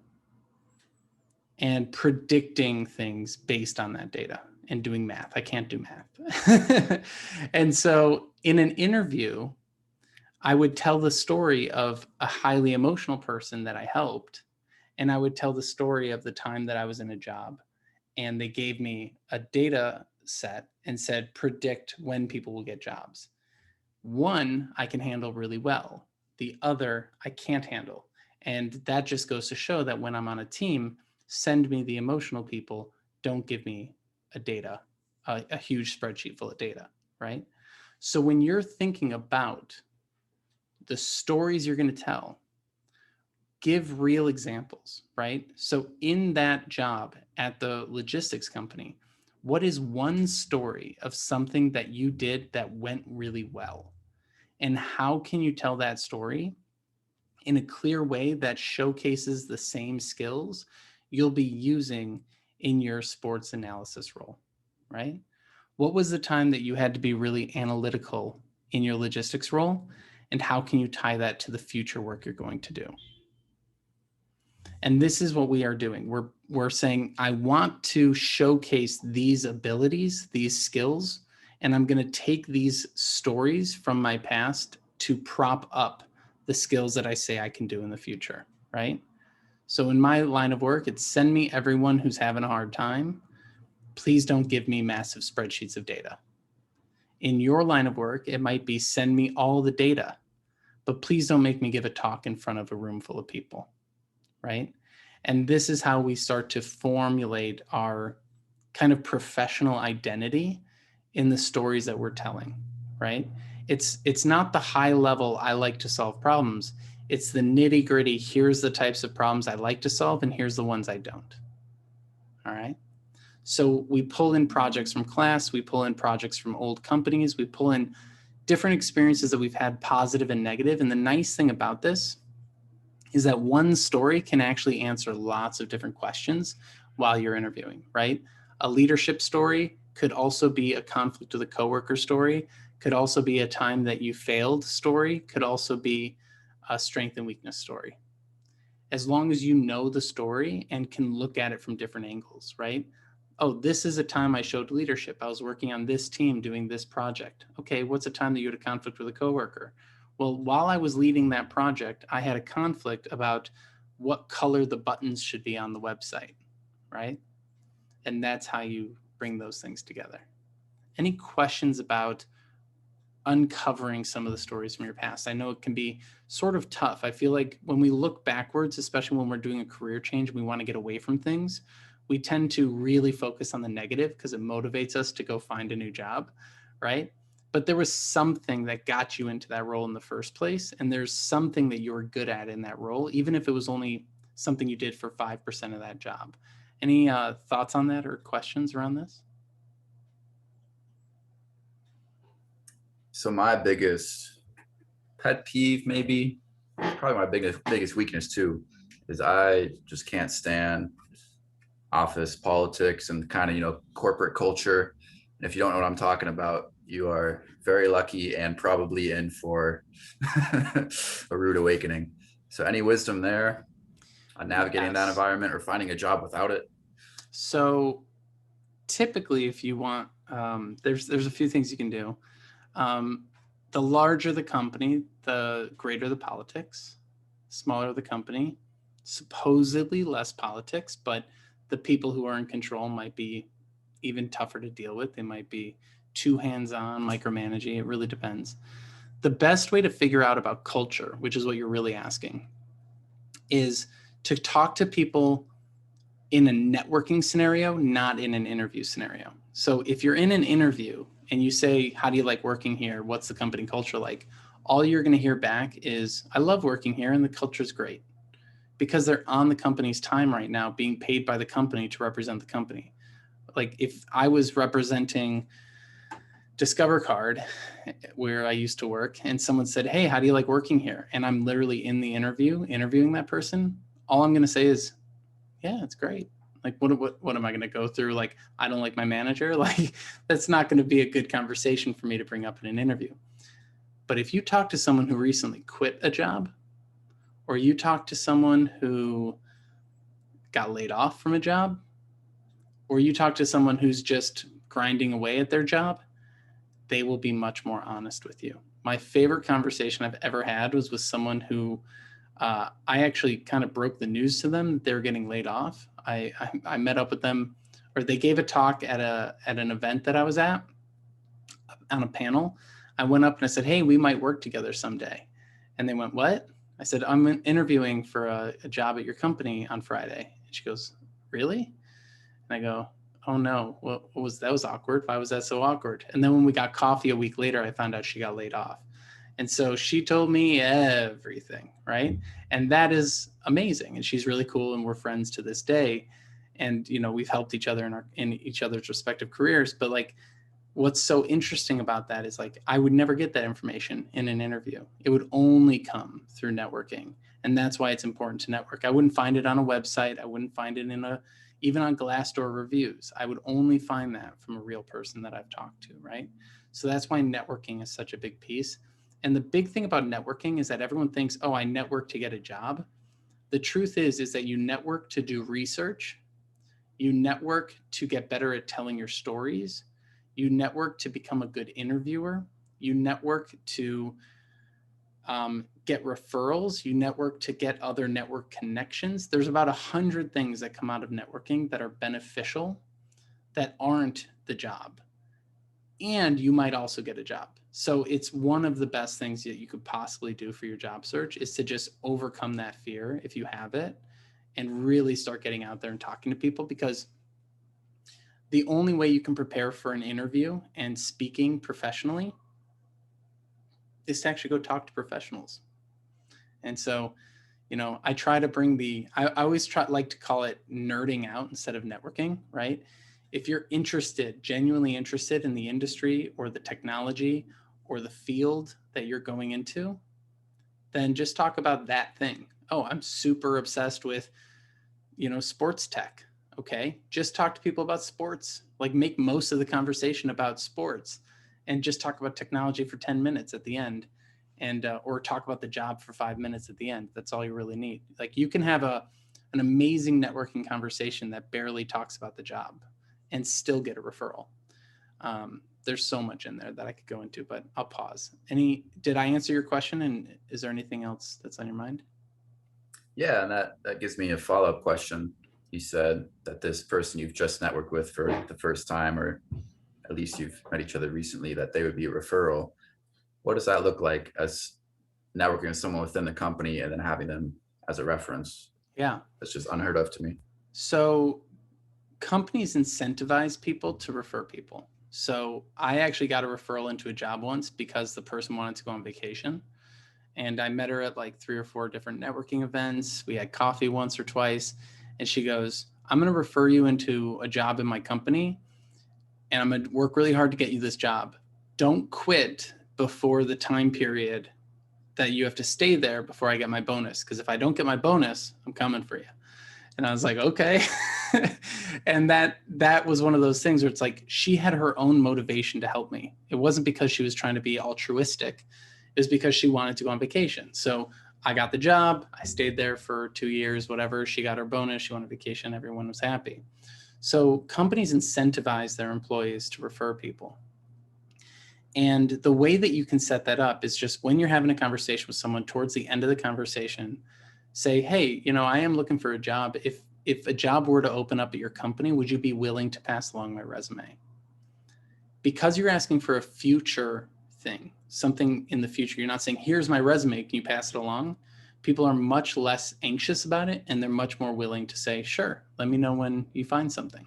and predicting things based on that data and doing math. I can't do math. And so in an interview, I would tell the story of a highly emotional person that I helped, and I would tell the story of the time that I was in a job and they gave me a data set and said, predict when people will get jobs. One, I can handle really well. The other, I can't handle. And that just goes to show that when I'm on a team, send me the emotional people, don't give me a huge spreadsheet full of data, right? So when you're thinking about the stories you're going to tell, give real examples, right? So in that job at the logistics company, what is one story of something that you did that went really well? And how can you tell that story in a clear way that showcases the same skills you'll be using in your sports analysis role, right? What was the time that you had to be really analytical in your logistics role? And how can you tie that to the future work you're going to do? And this is what we are doing. We're saying, I want to showcase these abilities, these skills, and I'm going to take these stories from my past to prop up the skills that I say I can do in the future, right? So in my line of work, it's send me everyone who's having a hard time. Please don't give me massive spreadsheets of data. In your line of work, it might be send me all the data, but please don't make me give a talk in front of a room full of people, right? And this is how we start to formulate our kind of professional identity in the stories that we're telling, right? It's not the high level, I like to solve problems. It's the nitty gritty, here's the types of problems I like to solve and here's the ones I don't, all right? So we pull in projects from class, we pull in projects from old companies, we pull in different experiences that we've had, positive and negative. And the nice thing about this is that one story can actually answer lots of different questions while you're interviewing, right? A leadership story could also be a conflict with a coworker story, could also be a time that you failed story, could also be a strength and weakness story. As long as you know the story and can look at it from different angles, right? Oh, this is a time I showed leadership. I was working on this team doing this project. Okay, what's a time that you had a conflict with a coworker? Well, while I was leading that project, I had a conflict about what color the buttons should be on the website, right? And that's how you bring those things together. Any questions about uncovering some of the stories from your past? I know it can be sort of tough. I feel like when we look backwards, especially when we're doing a career change, we want to get away from things. We tend to really focus on the negative because it motivates us to go find a new job, right? But there was something that got you into that role in the first place. And there's something that you were good at in that role, even if it was only something you did for 5% of that job. Any thoughts on that or questions around this? So my biggest pet peeve, maybe, probably my biggest weakness too, is I just can't stand office politics and kind of, corporate culture. And if you don't know what I'm talking about, you are very lucky and probably in for a rude awakening. So any wisdom there on navigating that environment or finding a job without it? So typically, if you want, there's a few things you can do. The larger the company, the greater the politics. Smaller the company, supposedly less politics, but the people who are in control might be even tougher to deal with. They might be too hands-on, micromanaging. It really depends. The best way to figure out about culture, which is what you're really asking, is to talk to people in a networking scenario, not in an interview scenario. So if you're in an interview and you say, how do you like working here? What's the company culture like? All you're going to hear back is, I love working here and the culture's great, because they're on the company's time right now, being paid by the company to represent the company. Like if I was representing Discover Card, where I used to work, and someone said, hey, how do you like working here? And I'm literally in the interviewing that person. All I'm going to say is, yeah, it's great. Like, what am I going to go through? Like, I don't like my manager. Like, that's not going to be a good conversation for me to bring up in an interview. But if you talk to someone who recently quit a job, or you talk to someone who got laid off from a job, or you talk to someone who's just grinding away at their job, they will be much more honest with you. My favorite conversation I've ever had was with someone who I actually kind of broke the news to them. They were getting laid off. I met up with them, or they gave a talk at an event that I was at on a panel. I went up and I said, hey, we might work together someday. And they went, what? I said, I'm interviewing for a job at your company on Friday. And she goes, really? And I go, oh no, that was awkward. Why was that so awkward? And then when we got coffee a week later, I found out she got laid off. And so she told me everything, right? And that is amazing. And she's really cool, and we're friends to this day. And we've helped each other in each other's respective careers. But like, what's so interesting about that is like, I would never get that information in an interview. It would only come through networking. And that's why it's important to network. I wouldn't find it on a website. I wouldn't find it even on Glassdoor reviews. I would only find that from a real person that I've talked to, right? So that's why networking is such a big piece. And the big thing about networking is that everyone thinks, oh, I network to get a job. The truth is that you network to do research. You network to get better at telling your stories. You network to become a good interviewer. You network to get referrals. You network to get other network connections. There's about 100 things that come out of networking that are beneficial that aren't the job. And you might also get a job. So it's one of the best things that you could possibly do for your job search is to just overcome that fear if you have it and really start getting out there and talking to people, because the only way you can prepare for an interview and speaking professionally is to actually go talk to professionals. And so, I try to bring I always like to call it nerding out instead of networking, right? If you're genuinely interested in the industry or the technology or the field that you're going into, then just talk about that thing. Oh, I'm super obsessed with, sports tech. Okay. Just talk to people about sports, like make most of the conversation about sports and just talk about technology for 10 minutes at the end. And, or talk about the job for 5 minutes at the end. That's all you really need. Like you can have an amazing networking conversation that barely talks about the job and still get a referral. There's so much in there that I could go into, but I'll pause. Did I answer your question? And is there anything else that's on your mind? Yeah, and that gives me a follow-up question. You said that this person you've just networked with for the first time, or at least you've met each other recently, that they would be a referral. What does that look like as networking with someone within the company and then having them as a reference? Yeah. That's just unheard of to me. So companies incentivize people to refer people. So I actually got a referral into a job once because the person wanted to go on vacation. And I met her at like 3 or 4 different networking events. We had coffee once or twice. And she goes, I'm going to refer you into a job in my company. And I'm going to work really hard to get you this job. Don't quit before the time period that you have to stay there before I get my bonus. Because if I don't get my bonus, I'm coming for you. And I was like, okay. And that was one of those things where it's like she had her own motivation to help me. It wasn't because she was trying to be altruistic. It was because she wanted to go on vacation. So I got the job. I stayed there for 2 years, whatever. She got her bonus. She went on vacation. Everyone was happy. So companies incentivize their employees to refer people. And the way that you can set that up is just when you're having a conversation with someone, towards the end of the conversation, Say, hey, I am looking for a job. If a job were to open up at your company, would you be willing to pass along my resume? Because you're asking for a future thing, something in the future. You're not saying, here's my resume, can you pass it along? People are much less anxious about it, and they're much more willing to say, sure, let me know when you find something.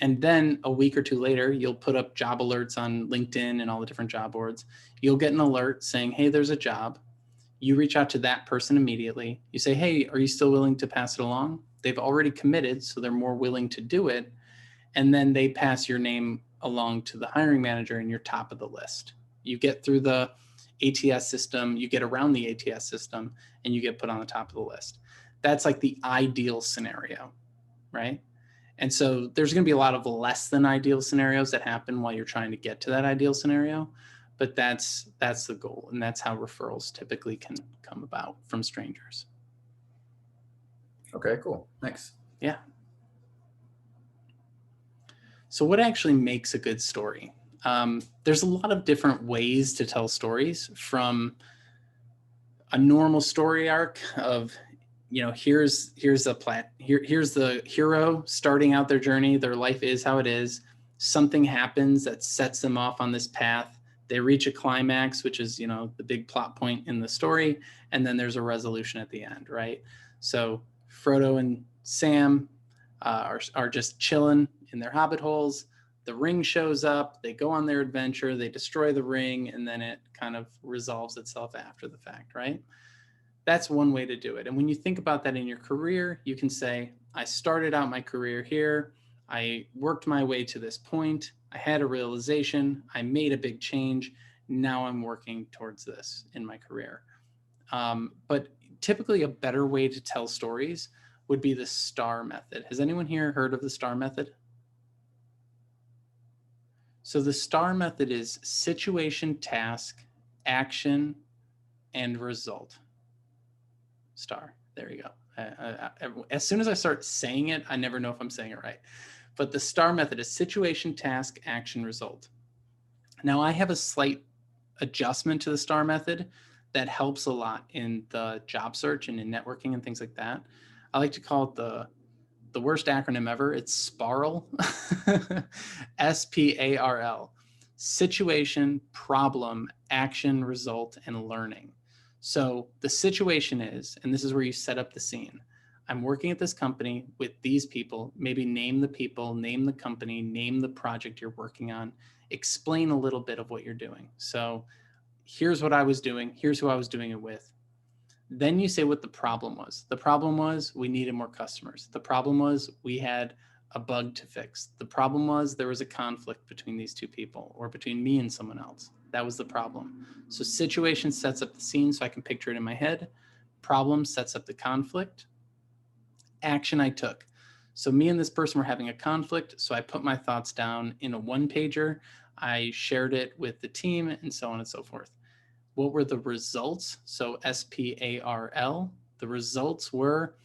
And then a week or two later, you'll put up job alerts on LinkedIn and all the different job boards. You'll get an alert saying, hey, there's a job. You reach out to that person immediately. You say, hey, are you still willing to pass it along? They've already committed, so they're more willing to do it. And then they pass your name along to the hiring manager, and you're top of the list. You get through the ATS system, you get around the ATS system, and you get put on the top of the list. That's like the ideal scenario, right? And so there's going to be a lot of less than ideal scenarios that happen while you're trying to get to that ideal scenario, but that's the goal, and that's how referrals typically can come about from strangers. Okay, cool. Thanks. Yeah. So what actually makes a good story? There's a lot of different ways to tell stories, from a normal story arc of, here's the hero starting out their journey. Their life is how it is. Something happens that sets them off on this path. They reach a climax, which is, the big plot point in the story. And then there's a resolution at the end, right? So Frodo and Sam are just chilling in their hobbit holes. The ring shows up, they go on their adventure, they destroy the ring, and then it kind of resolves itself after the fact, right? That's one way to do it. And when you think about that in your career, you can say, I started out my career here, I worked my way to this point, I had a realization, I made a big change, now I'm working towards this in my career. But typically a better way to tell stories would be the STAR method. Has anyone here heard of the STAR method? So the STAR method is situation, task, action, and result. STAR. There you go. As soon as I start saying it, I never know if I'm saying it right. But the STAR method is situation, task, action, result. Now I have a slight adjustment to the STAR method that helps a lot in the job search and in networking and things like that. I like to call it the worst acronym ever. It's SPARL. SPARL. Situation, problem, action, result, and learning. So the situation is, and this is where you set up the scene. I'm working at this company with these people. Maybe name the people, name the company, name the project you're working on. Explain a little bit of what you're doing. So here's what I was doing. Here's who I was doing it with. Then you say what the problem was. The problem was we needed more customers. The problem was we had a bug to fix. The problem was there was a conflict between these two people, or between me and someone else. That was the problem. So situation sets up the scene so I can picture it in my head. Problem sets up the conflict. Action I took. So me and this person were having a conflict, so I put my thoughts down in a one-pager. I shared it with the team, and so on and so forth. What were the results? So SPARL, the results were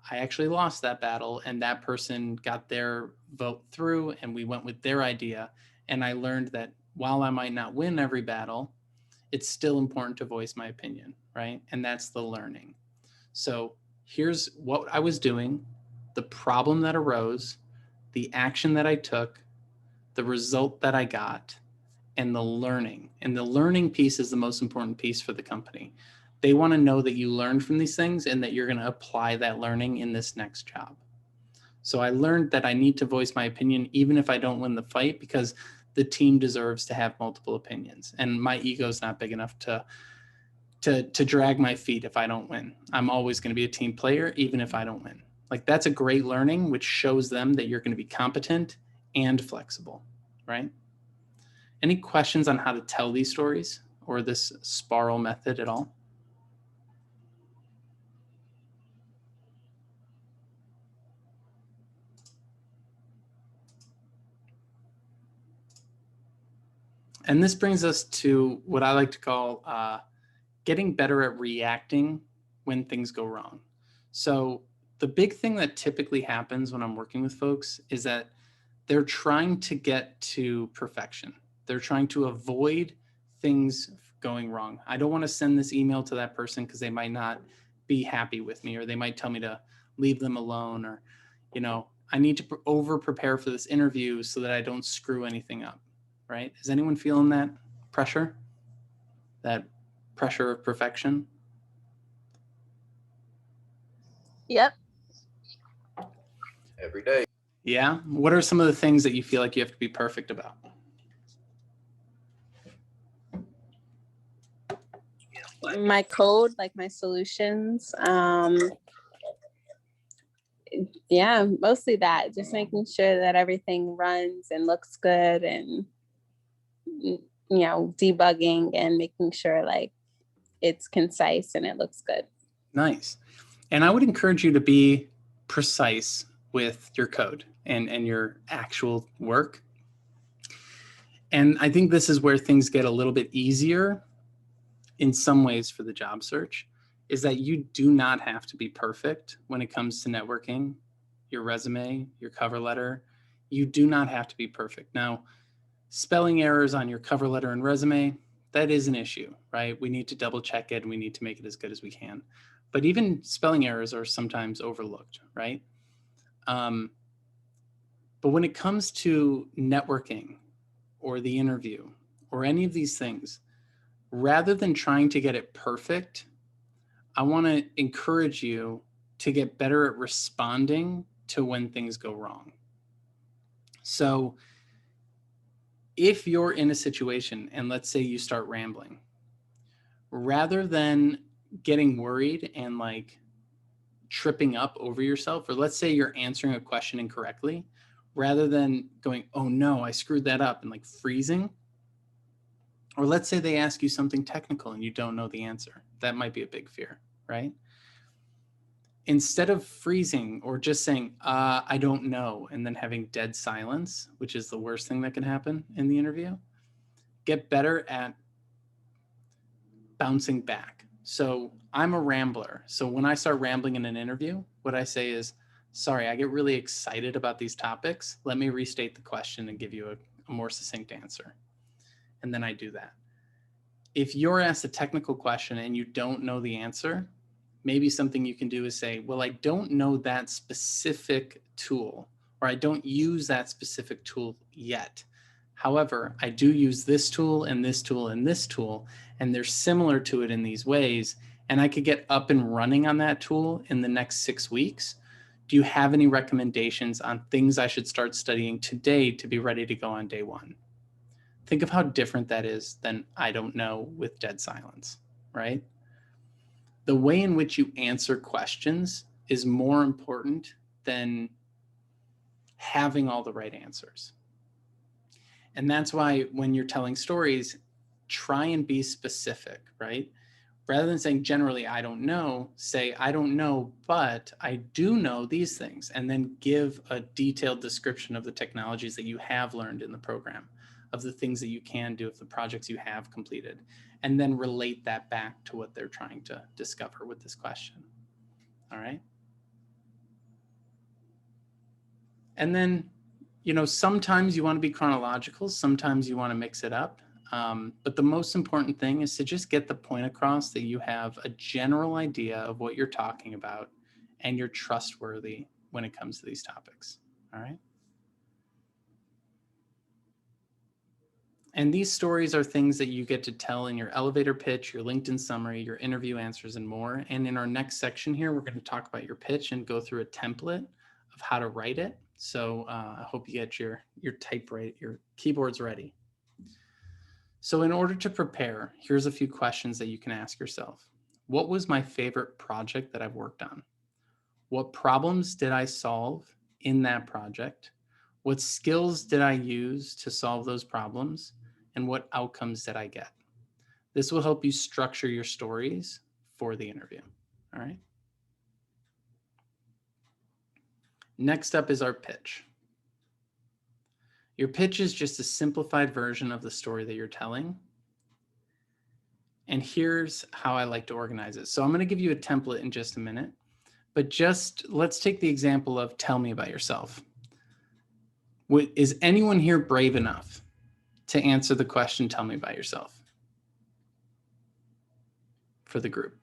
I actually lost that battle, and that person got their vote through, and we went with their idea. And I learned that while I might not win every battle, it's still important to voice my opinion, right? And that's the learning. So here's what I was doing, the problem that arose, the action that I took, the result that I got, and the learning. And the learning piece is the most important piece for the company. They want to know that you learned from these things and that you're going to apply that learning in this next job. So I learned that I need to voice my opinion even if I don't win the fight, because the team deserves to have multiple opinions. And my ego is not big enough to drag my feet if I don't win. I'm always going to be a team player even if I don't win. Like, that's a great learning, which shows them that you're going to be competent and flexible, right? Any questions on how to tell these stories or this SPARL method at all? And this brings us to what I like to call getting better at reacting when things go wrong. So the big thing that typically happens when I'm working with folks is that they're trying to get to perfection. They're trying to avoid things going wrong. I don't want to send this email to that person because they might not be happy with me, or they might tell me to leave them alone, or, you know, I need to over prepare for this interview so that I don't screw anything up, right? Is anyone feeling that pressure? That pressure of perfection? Yep. Every day. Yeah. What are some of the things that you feel like you have to be perfect about? My code, like my solutions. Yeah, mostly that. Just making sure that everything runs and looks good, and debugging and making sure like it's concise and it looks good. Nice. And I would encourage you to be precise with your code and your actual work. And I think this is where things get a little bit easier in some ways for the job search, is that you do not have to be perfect when it comes to networking, your resume, your cover letter. You do not have to be perfect. Now, spelling errors on your cover letter and resume, that is an issue, right? We need to double check it and we need to make it as good as we can. But even spelling errors are sometimes overlooked, right? But when it comes to networking or the interview or any of these things, rather than trying to get it perfect, I want to encourage you to get better at responding to when things go wrong. So if you're in a situation and let's say you start rambling, rather than getting worried and like tripping up over yourself, or let's say you're answering a question incorrectly, rather than going, oh no, I screwed that up, and like freezing, or let's say they ask you something technical and you don't know the answer. That might be a big fear, right? Instead of freezing or just saying, I don't know, and then having dead silence, which is the worst thing that can happen in the interview, get better at bouncing back. So I'm a rambler. So when I start rambling in an interview, what I say is, sorry, I get really excited about these topics. Let me restate the question and give you a more succinct answer. And then I do that. If you're asked a technical question and you don't know the answer, maybe something you can do is say, well, I don't know that specific tool, or I don't use that specific tool yet. However, I do use this tool and this tool and this tool, and they're similar to it in these ways, and I could get up and running on that tool in the next 6 weeks. Do you have any recommendations on things I should start studying today to be ready to go on day one? Think of how different that is than I don't know with dead silence, right? The way in which you answer questions is more important than having all the right answers. And that's why when you're telling stories, try and be specific, right? Rather than saying generally, I don't know, say, I don't know, but I do know these things, and then give a detailed description of the technologies that you have learned in the program, of the things that you can do, of the projects you have completed, and then relate that back to what they're trying to discover with this question. All right. And then, sometimes you want to be chronological, sometimes you want to mix it up. But the most important thing is to just get the point across that you have a general idea of what you're talking about and you're trustworthy when it comes to these topics. All right. And these stories are things that you get to tell in your elevator pitch, your LinkedIn summary, your interview answers, and more. And in our next section here, we're going to talk about your pitch and go through a template of how to write it. So I hope you get your keyboards ready. So in order to prepare, here's a few questions that you can ask yourself. What was my favorite project that I've worked on? What problems did I solve in that project? What skills did I use to solve those problems? And what outcomes did I get? This will help you structure your stories for the interview. All right. Next up is our pitch. Your pitch is just a simplified version of the story that you're telling. And here's how I like to organize it. So I'm going to give you a template in just a minute, but just let's take the example of tell me about yourself. Is anyone here brave enough to answer the question, tell me about yourself, for the group?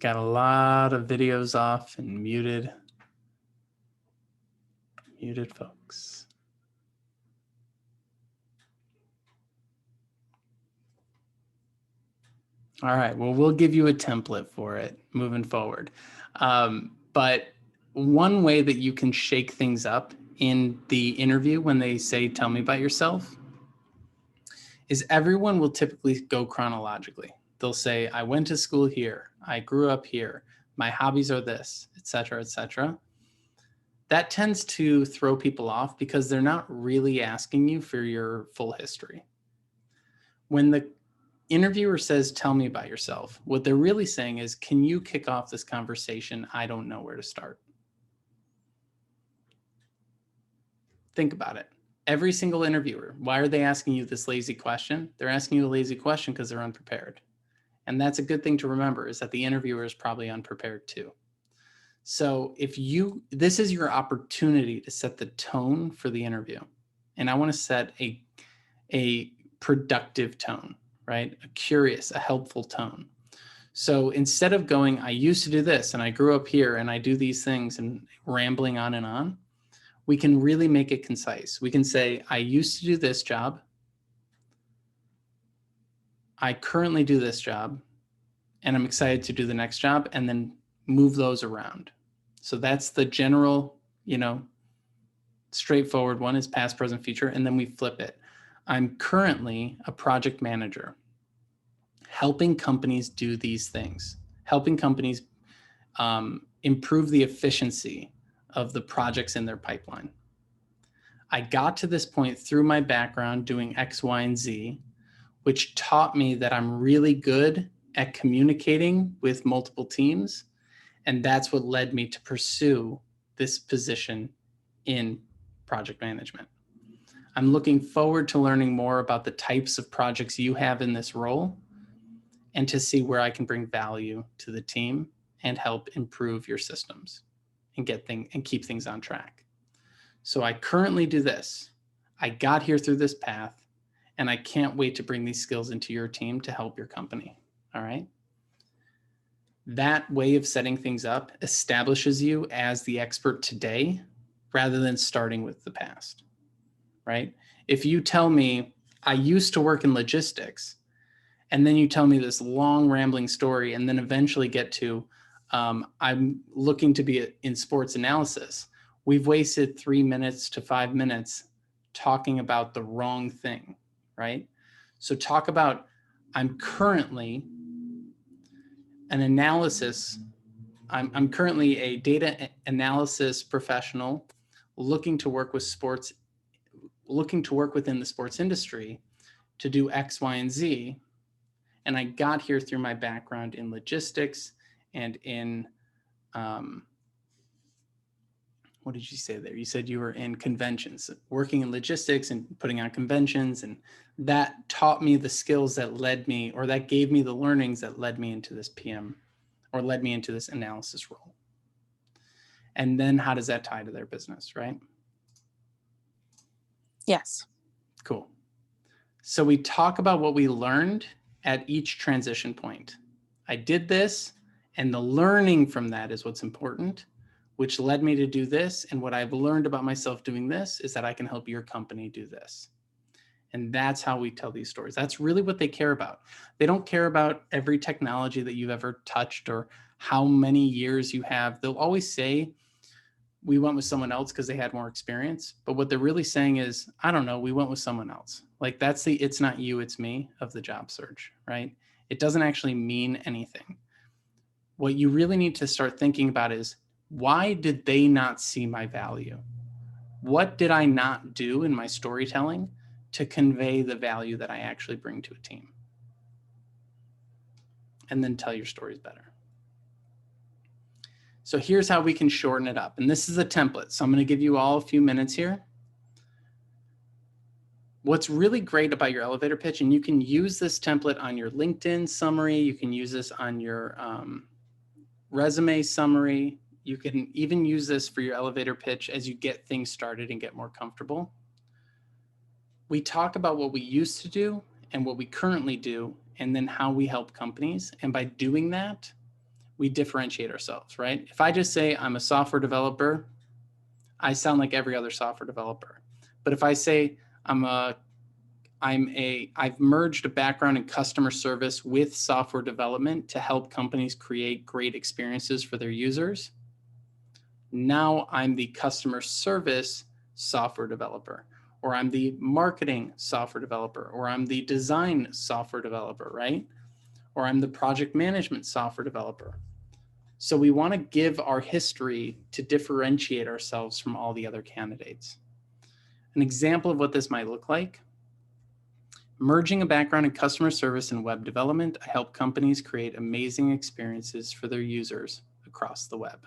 got a lot of videos off and muted. Muted folks. All right, well, we'll give you a template for it moving forward. But one way that you can shake things up in the interview when they say, tell me about yourself, is everyone will typically go chronologically. They'll say, I went to school here, I grew up here, my hobbies are this, et cetera, et cetera. That tends to throw people off because they're not really asking you for your full history. When the interviewer says, tell me about yourself, what they're really saying is, can you kick off this conversation? I don't know where to start. Think about it. Every single interviewer, why are they asking you this lazy question? They're asking you a lazy question because they're unprepared. And that's a good thing to remember, is that the interviewer is probably unprepared too. So this is your opportunity to set the tone for the interview. And I want to set a productive tone, right? A curious, a helpful tone. So instead of going, I used to do this and I grew up here and I do these things and rambling on and on, we can really make it concise. We can say, I used to do this job. I currently do this job and I'm excited to do the next job, and then move those around. So that's the general, straightforward one is past, present, future. And then we flip it. I'm currently a project manager, helping companies do these things, helping companies improve the efficiency of the projects in their pipeline. I got to this point through my background doing X, Y, and Z, which taught me that I'm really good at communicating with multiple teams. And that's what led me to pursue this position in project management. I'm looking forward to learning more about the types of projects you have in this role and to see where I can bring value to the team and help improve your systems and keep things on track. So I currently do this. I got here through this path, and I can't wait to bring these skills into your team to help your company. All right. That way of setting things up establishes you as the expert today rather than starting with the past, right? If you tell me, I used to work in logistics, and then you tell me this long rambling story and then eventually get to, I'm looking to be in sports analysis, we've wasted 3 minutes to 5 minutes talking about the wrong thing, right? So talk about, I'm currently I'm currently a data analysis professional looking to work within the sports industry to do X, Y, and Z. And I got here through my background in logistics and in, what did you say there? You said you were in conventions, working in logistics and putting on conventions. And that taught me the skills that led me, or that gave me the learnings that led me into this PM, or led me into this analysis role. And then how does that tie to their business, right? Yes. Cool. So we talk about what we learned at each transition point. I did this, and the learning from that is what's important, which led me to do this. And what I've learned about myself doing this is that I can help your company do this. And that's how we tell these stories. That's really what they care about. They don't care about every technology that you've ever touched or how many years you have. They'll always say, we went with someone else because they had more experience. But what they're really saying is, I don't know, we went with someone else. Like that's the it's not you, it's me of the job search, right? It doesn't actually mean anything. What you really need to start thinking about is, why did they not see my value? What did I not do in my storytelling to convey the value that I actually bring to a team? And then tell your stories better. So here's how we can shorten it up. And this is a template. So I'm going to give you all a few minutes here. What's really great about your elevator pitch, and you can use this template on your LinkedIn summary, you can use this on your resume summary, you can even use this for your elevator pitch as you get things started and get more comfortable. We talk about what we used to do and what we currently do, and then how we help companies. And by doing that, we differentiate ourselves, right? If I just say I'm a software developer, I sound like every other software developer. But if I say I've merged a background in customer service with software development to help companies create great experiences for their users, now I'm the customer service software developer, or I'm the marketing software developer, or I'm the design software developer, right? Or I'm the project management software developer. So we want to give our history to differentiate ourselves from all the other candidates. An example of what this might look like: merging a background in customer service and web development, I help companies create amazing experiences for their users across the web.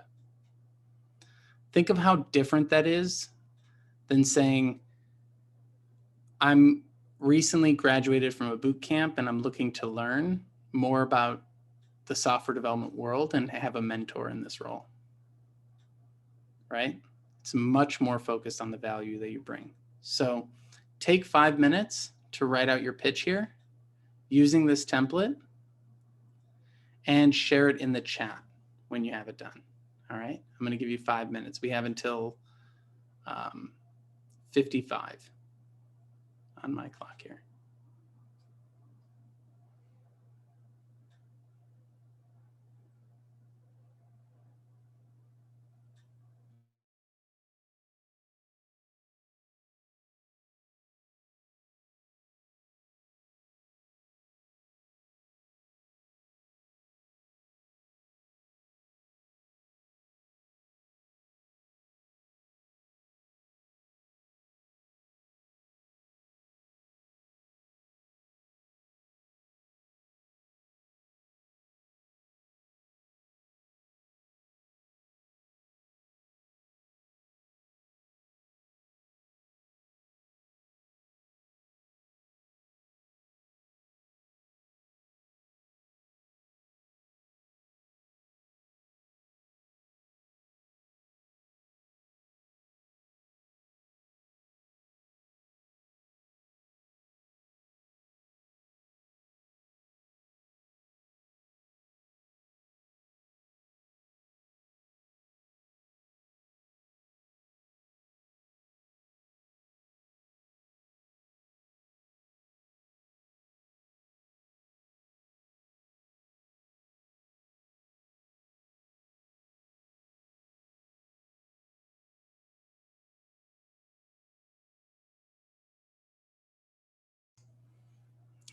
Think of how different that is than saying, I'm recently graduated from a boot camp and I'm looking to learn more about the software development world and have a mentor in this role, right? It's much more focused on the value that you bring. So take 5 minutes to write out your pitch here using this template and share it in the chat when you have it done. All right, I'm going to give you 5 minutes. We have until 55 on my clock here.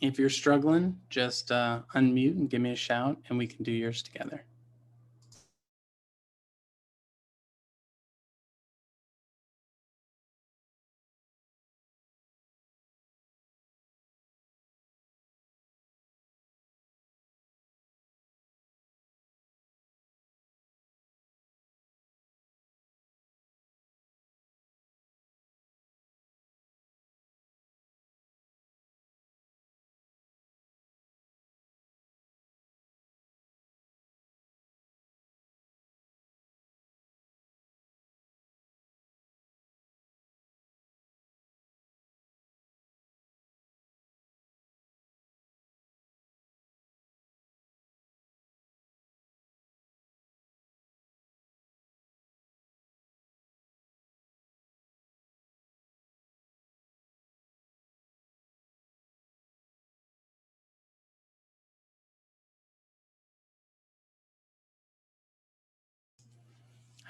If you're struggling, just unmute and give me a shout and we can do yours together.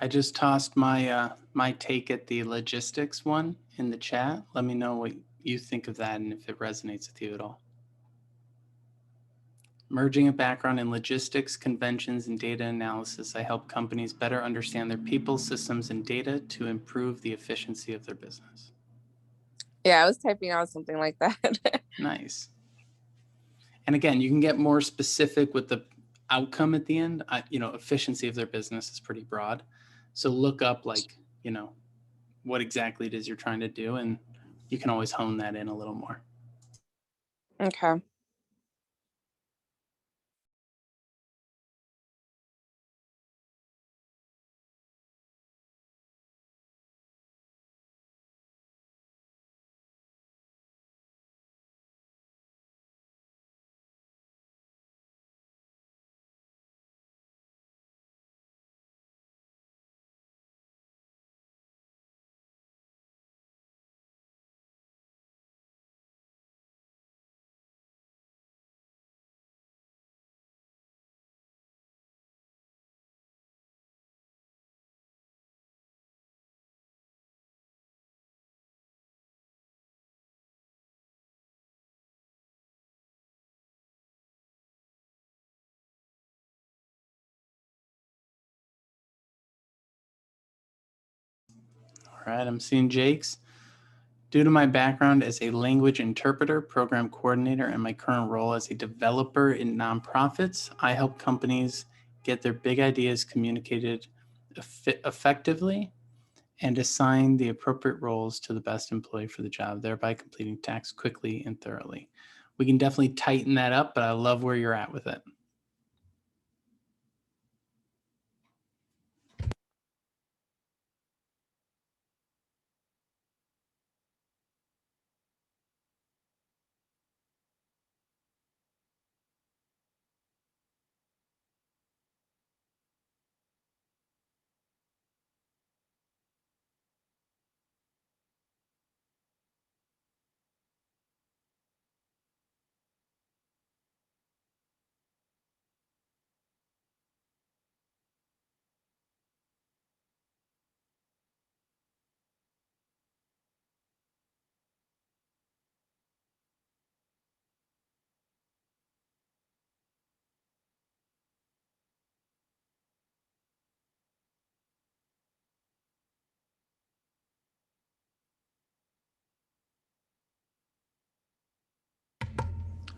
I just tossed my my take at the logistics one in the chat. Let me know what you think of that and if it resonates with you at all. Merging a background in logistics, conventions, and data analysis, I help companies better understand their people, systems, and data to improve the efficiency of their business. Yeah, I was typing out something like that. Nice. And again, you can get more specific with the outcome at the end. Efficiency of their business is pretty broad. So look up what exactly it is you're trying to do, and you can always hone that in a little more. Okay. All right, I'm seeing Jake's. Due to my background as a language interpreter, program coordinator, and my current role as a developer in nonprofits, I help companies get their big ideas communicated effectively and assign the appropriate roles to the best employee for the job, thereby completing tasks quickly and thoroughly. We can definitely tighten that up, but I love where you're at with it.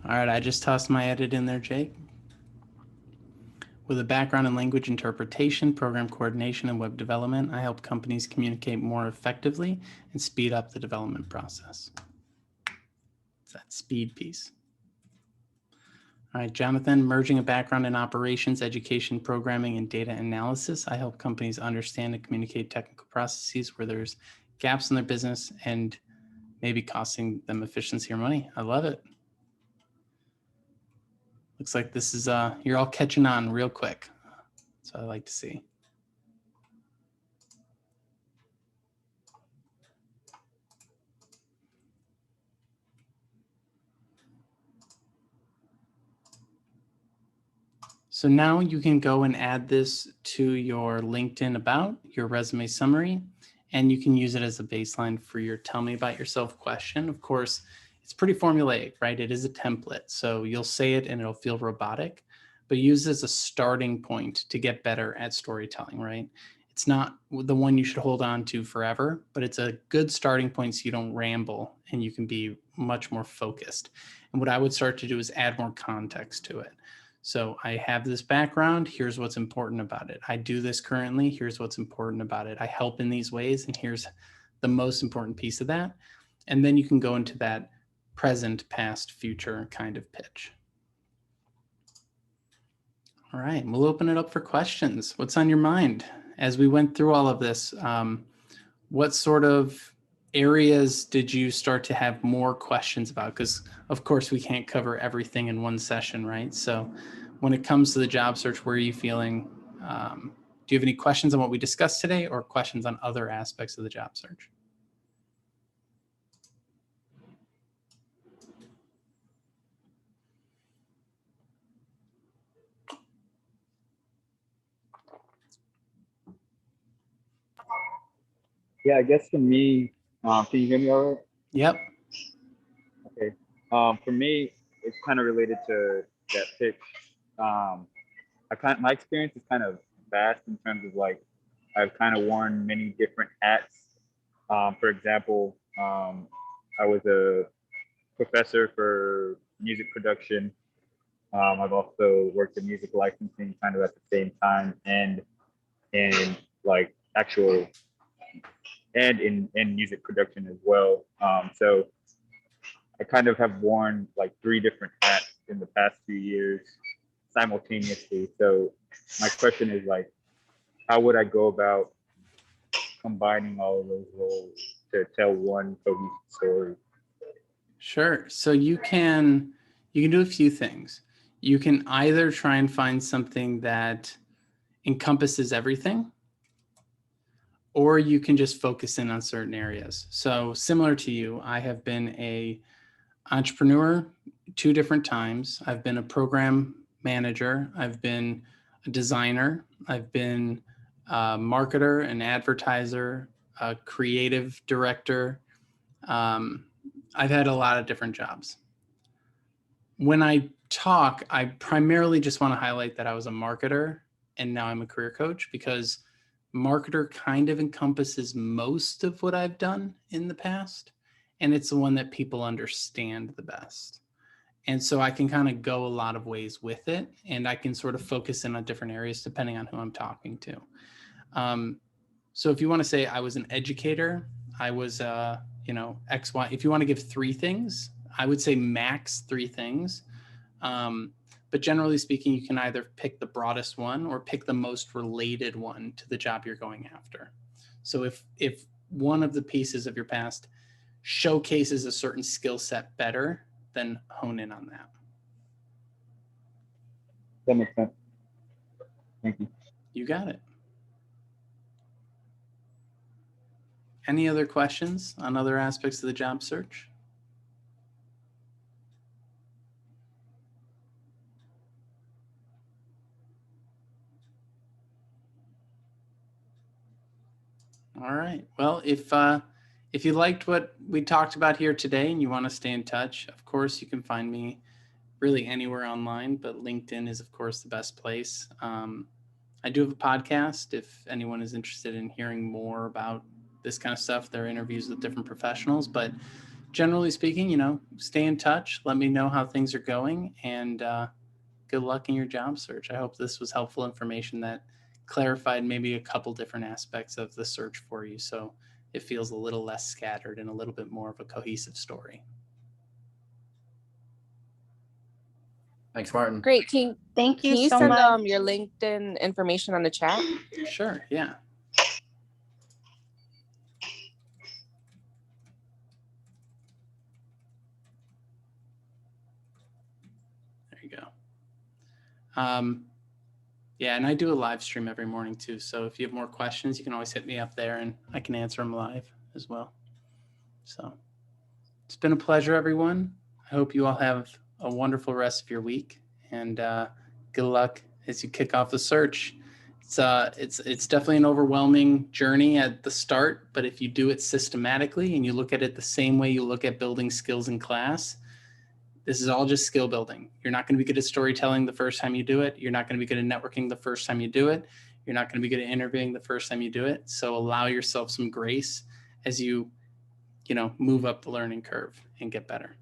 All right, I just tossed my edit in there, Jake. With a background in language interpretation, program coordination, and web development, I help companies communicate more effectively and speed up the development process. It's that speed piece. All right, Jonathan, merging a background in operations, education, programming, and data analysis, I help companies understand and communicate technical processes where there's gaps in their business and maybe costing them efficiency or money. I love it. Looks like this is, you're all catching on real quick. That's what I like to see. So now you can go and add this to your LinkedIn about, your resume summary, and you can use it as a baseline for your tell me about yourself question. Of course, it's pretty formulaic, right? It is a template. So you'll say it and it'll feel robotic, but use it as a starting point to get better at storytelling, right? It's not the one you should hold on to forever, but it's a good starting point so you don't ramble and you can be much more focused. And what I would start to do is add more context to it. So I have this background, here's what's important about it. I do this currently, here's what's important about it. I help in these ways, and here's the most important piece of that. And then you can go into that present, past, future kind of pitch. All right, we'll open it up for questions. What's on your mind? As we went through all of this, what sort of areas did you start to have more questions about? Because of course we can't cover everything in one session, right? So when it comes to the job search, where are you feeling? Do you have any questions on what we discussed today or questions on other aspects of the job search? Yeah, I guess for me, can you hear me all right? Yep. Okay. For me, it's kind of related to that pitch. My experience is kind of vast in terms of like, I've kind of worn many different hats. For example, I was a professor for music production. I've also worked in music licensing kind of at the same time, and in like actual and in music production as well. So I kind of have worn like 3 different hats in the past few years simultaneously. So my question is like, how would I go about combining all of those roles to tell one cohesive story? Sure. So you can do a few things. You can either try and find something that encompasses everything, or you can just focus in on certain areas. So similar to you, I have been a entrepreneur 2 different times. I've been a program manager. I've been a designer. I've been a marketer, an advertiser, a creative director. I've had a lot of different jobs. When I talk, I primarily just want to highlight that I was a marketer and now I'm a career coach, because marketer kind of encompasses most of what I've done in the past, and it's the one that people understand the best. And so I can kind of go a lot of ways with it, and I can sort of focus in on different areas depending on who I'm talking to. So if you want to say I was an educator, I was, X, Y, if you want to give 3 things, I would say max 3 things. But generally speaking, you can either pick the broadest one or pick the most related one to the job you're going after. So if one of the pieces of your past showcases a certain skill set better, then hone in on that. That makes sense. Thank you. You got it. Any other questions on other aspects of the job search? All right. Well, if you liked what we talked about here today and you want to stay in touch, of course, you can find me really anywhere online, but LinkedIn is, of course, the best place. I do have a podcast. If anyone is interested in hearing more about this kind of stuff, there are interviews with different professionals. But generally speaking, stay in touch. Let me know how things are going, and good luck in your job search. I hope this was helpful information that clarified maybe a couple different aspects of the search for you, so it feels a little less scattered and a little bit more of a cohesive story. Thanks, Martin. Great. Thank you Can you so send much. your LinkedIn information on the chat? Sure, yeah. There you go. Yeah, and I do a live stream every morning too. So if you have more questions, you can always hit me up there and I can answer them live as well. So it's been a pleasure, everyone. I hope you all have a wonderful rest of your week, and good luck as you kick off the search. It's definitely an overwhelming journey at the start, but if you do it systematically and you look at it the same way you look at building skills in class, this is all just skill building. You're not going to be good at storytelling the first time you do it. You're not going to be good at networking the first time you do it. You're not going to be good at interviewing the first time you do it. So allow yourself some grace as you move up the learning curve and get better.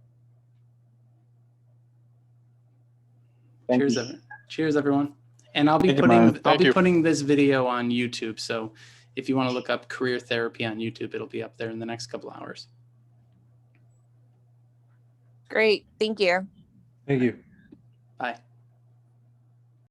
Cheers, everyone. And I'll be putting this video on YouTube. So if you want to look up career therapy on YouTube, it'll be up there in the next couple hours. Great. Thank you. Thank you. Bye.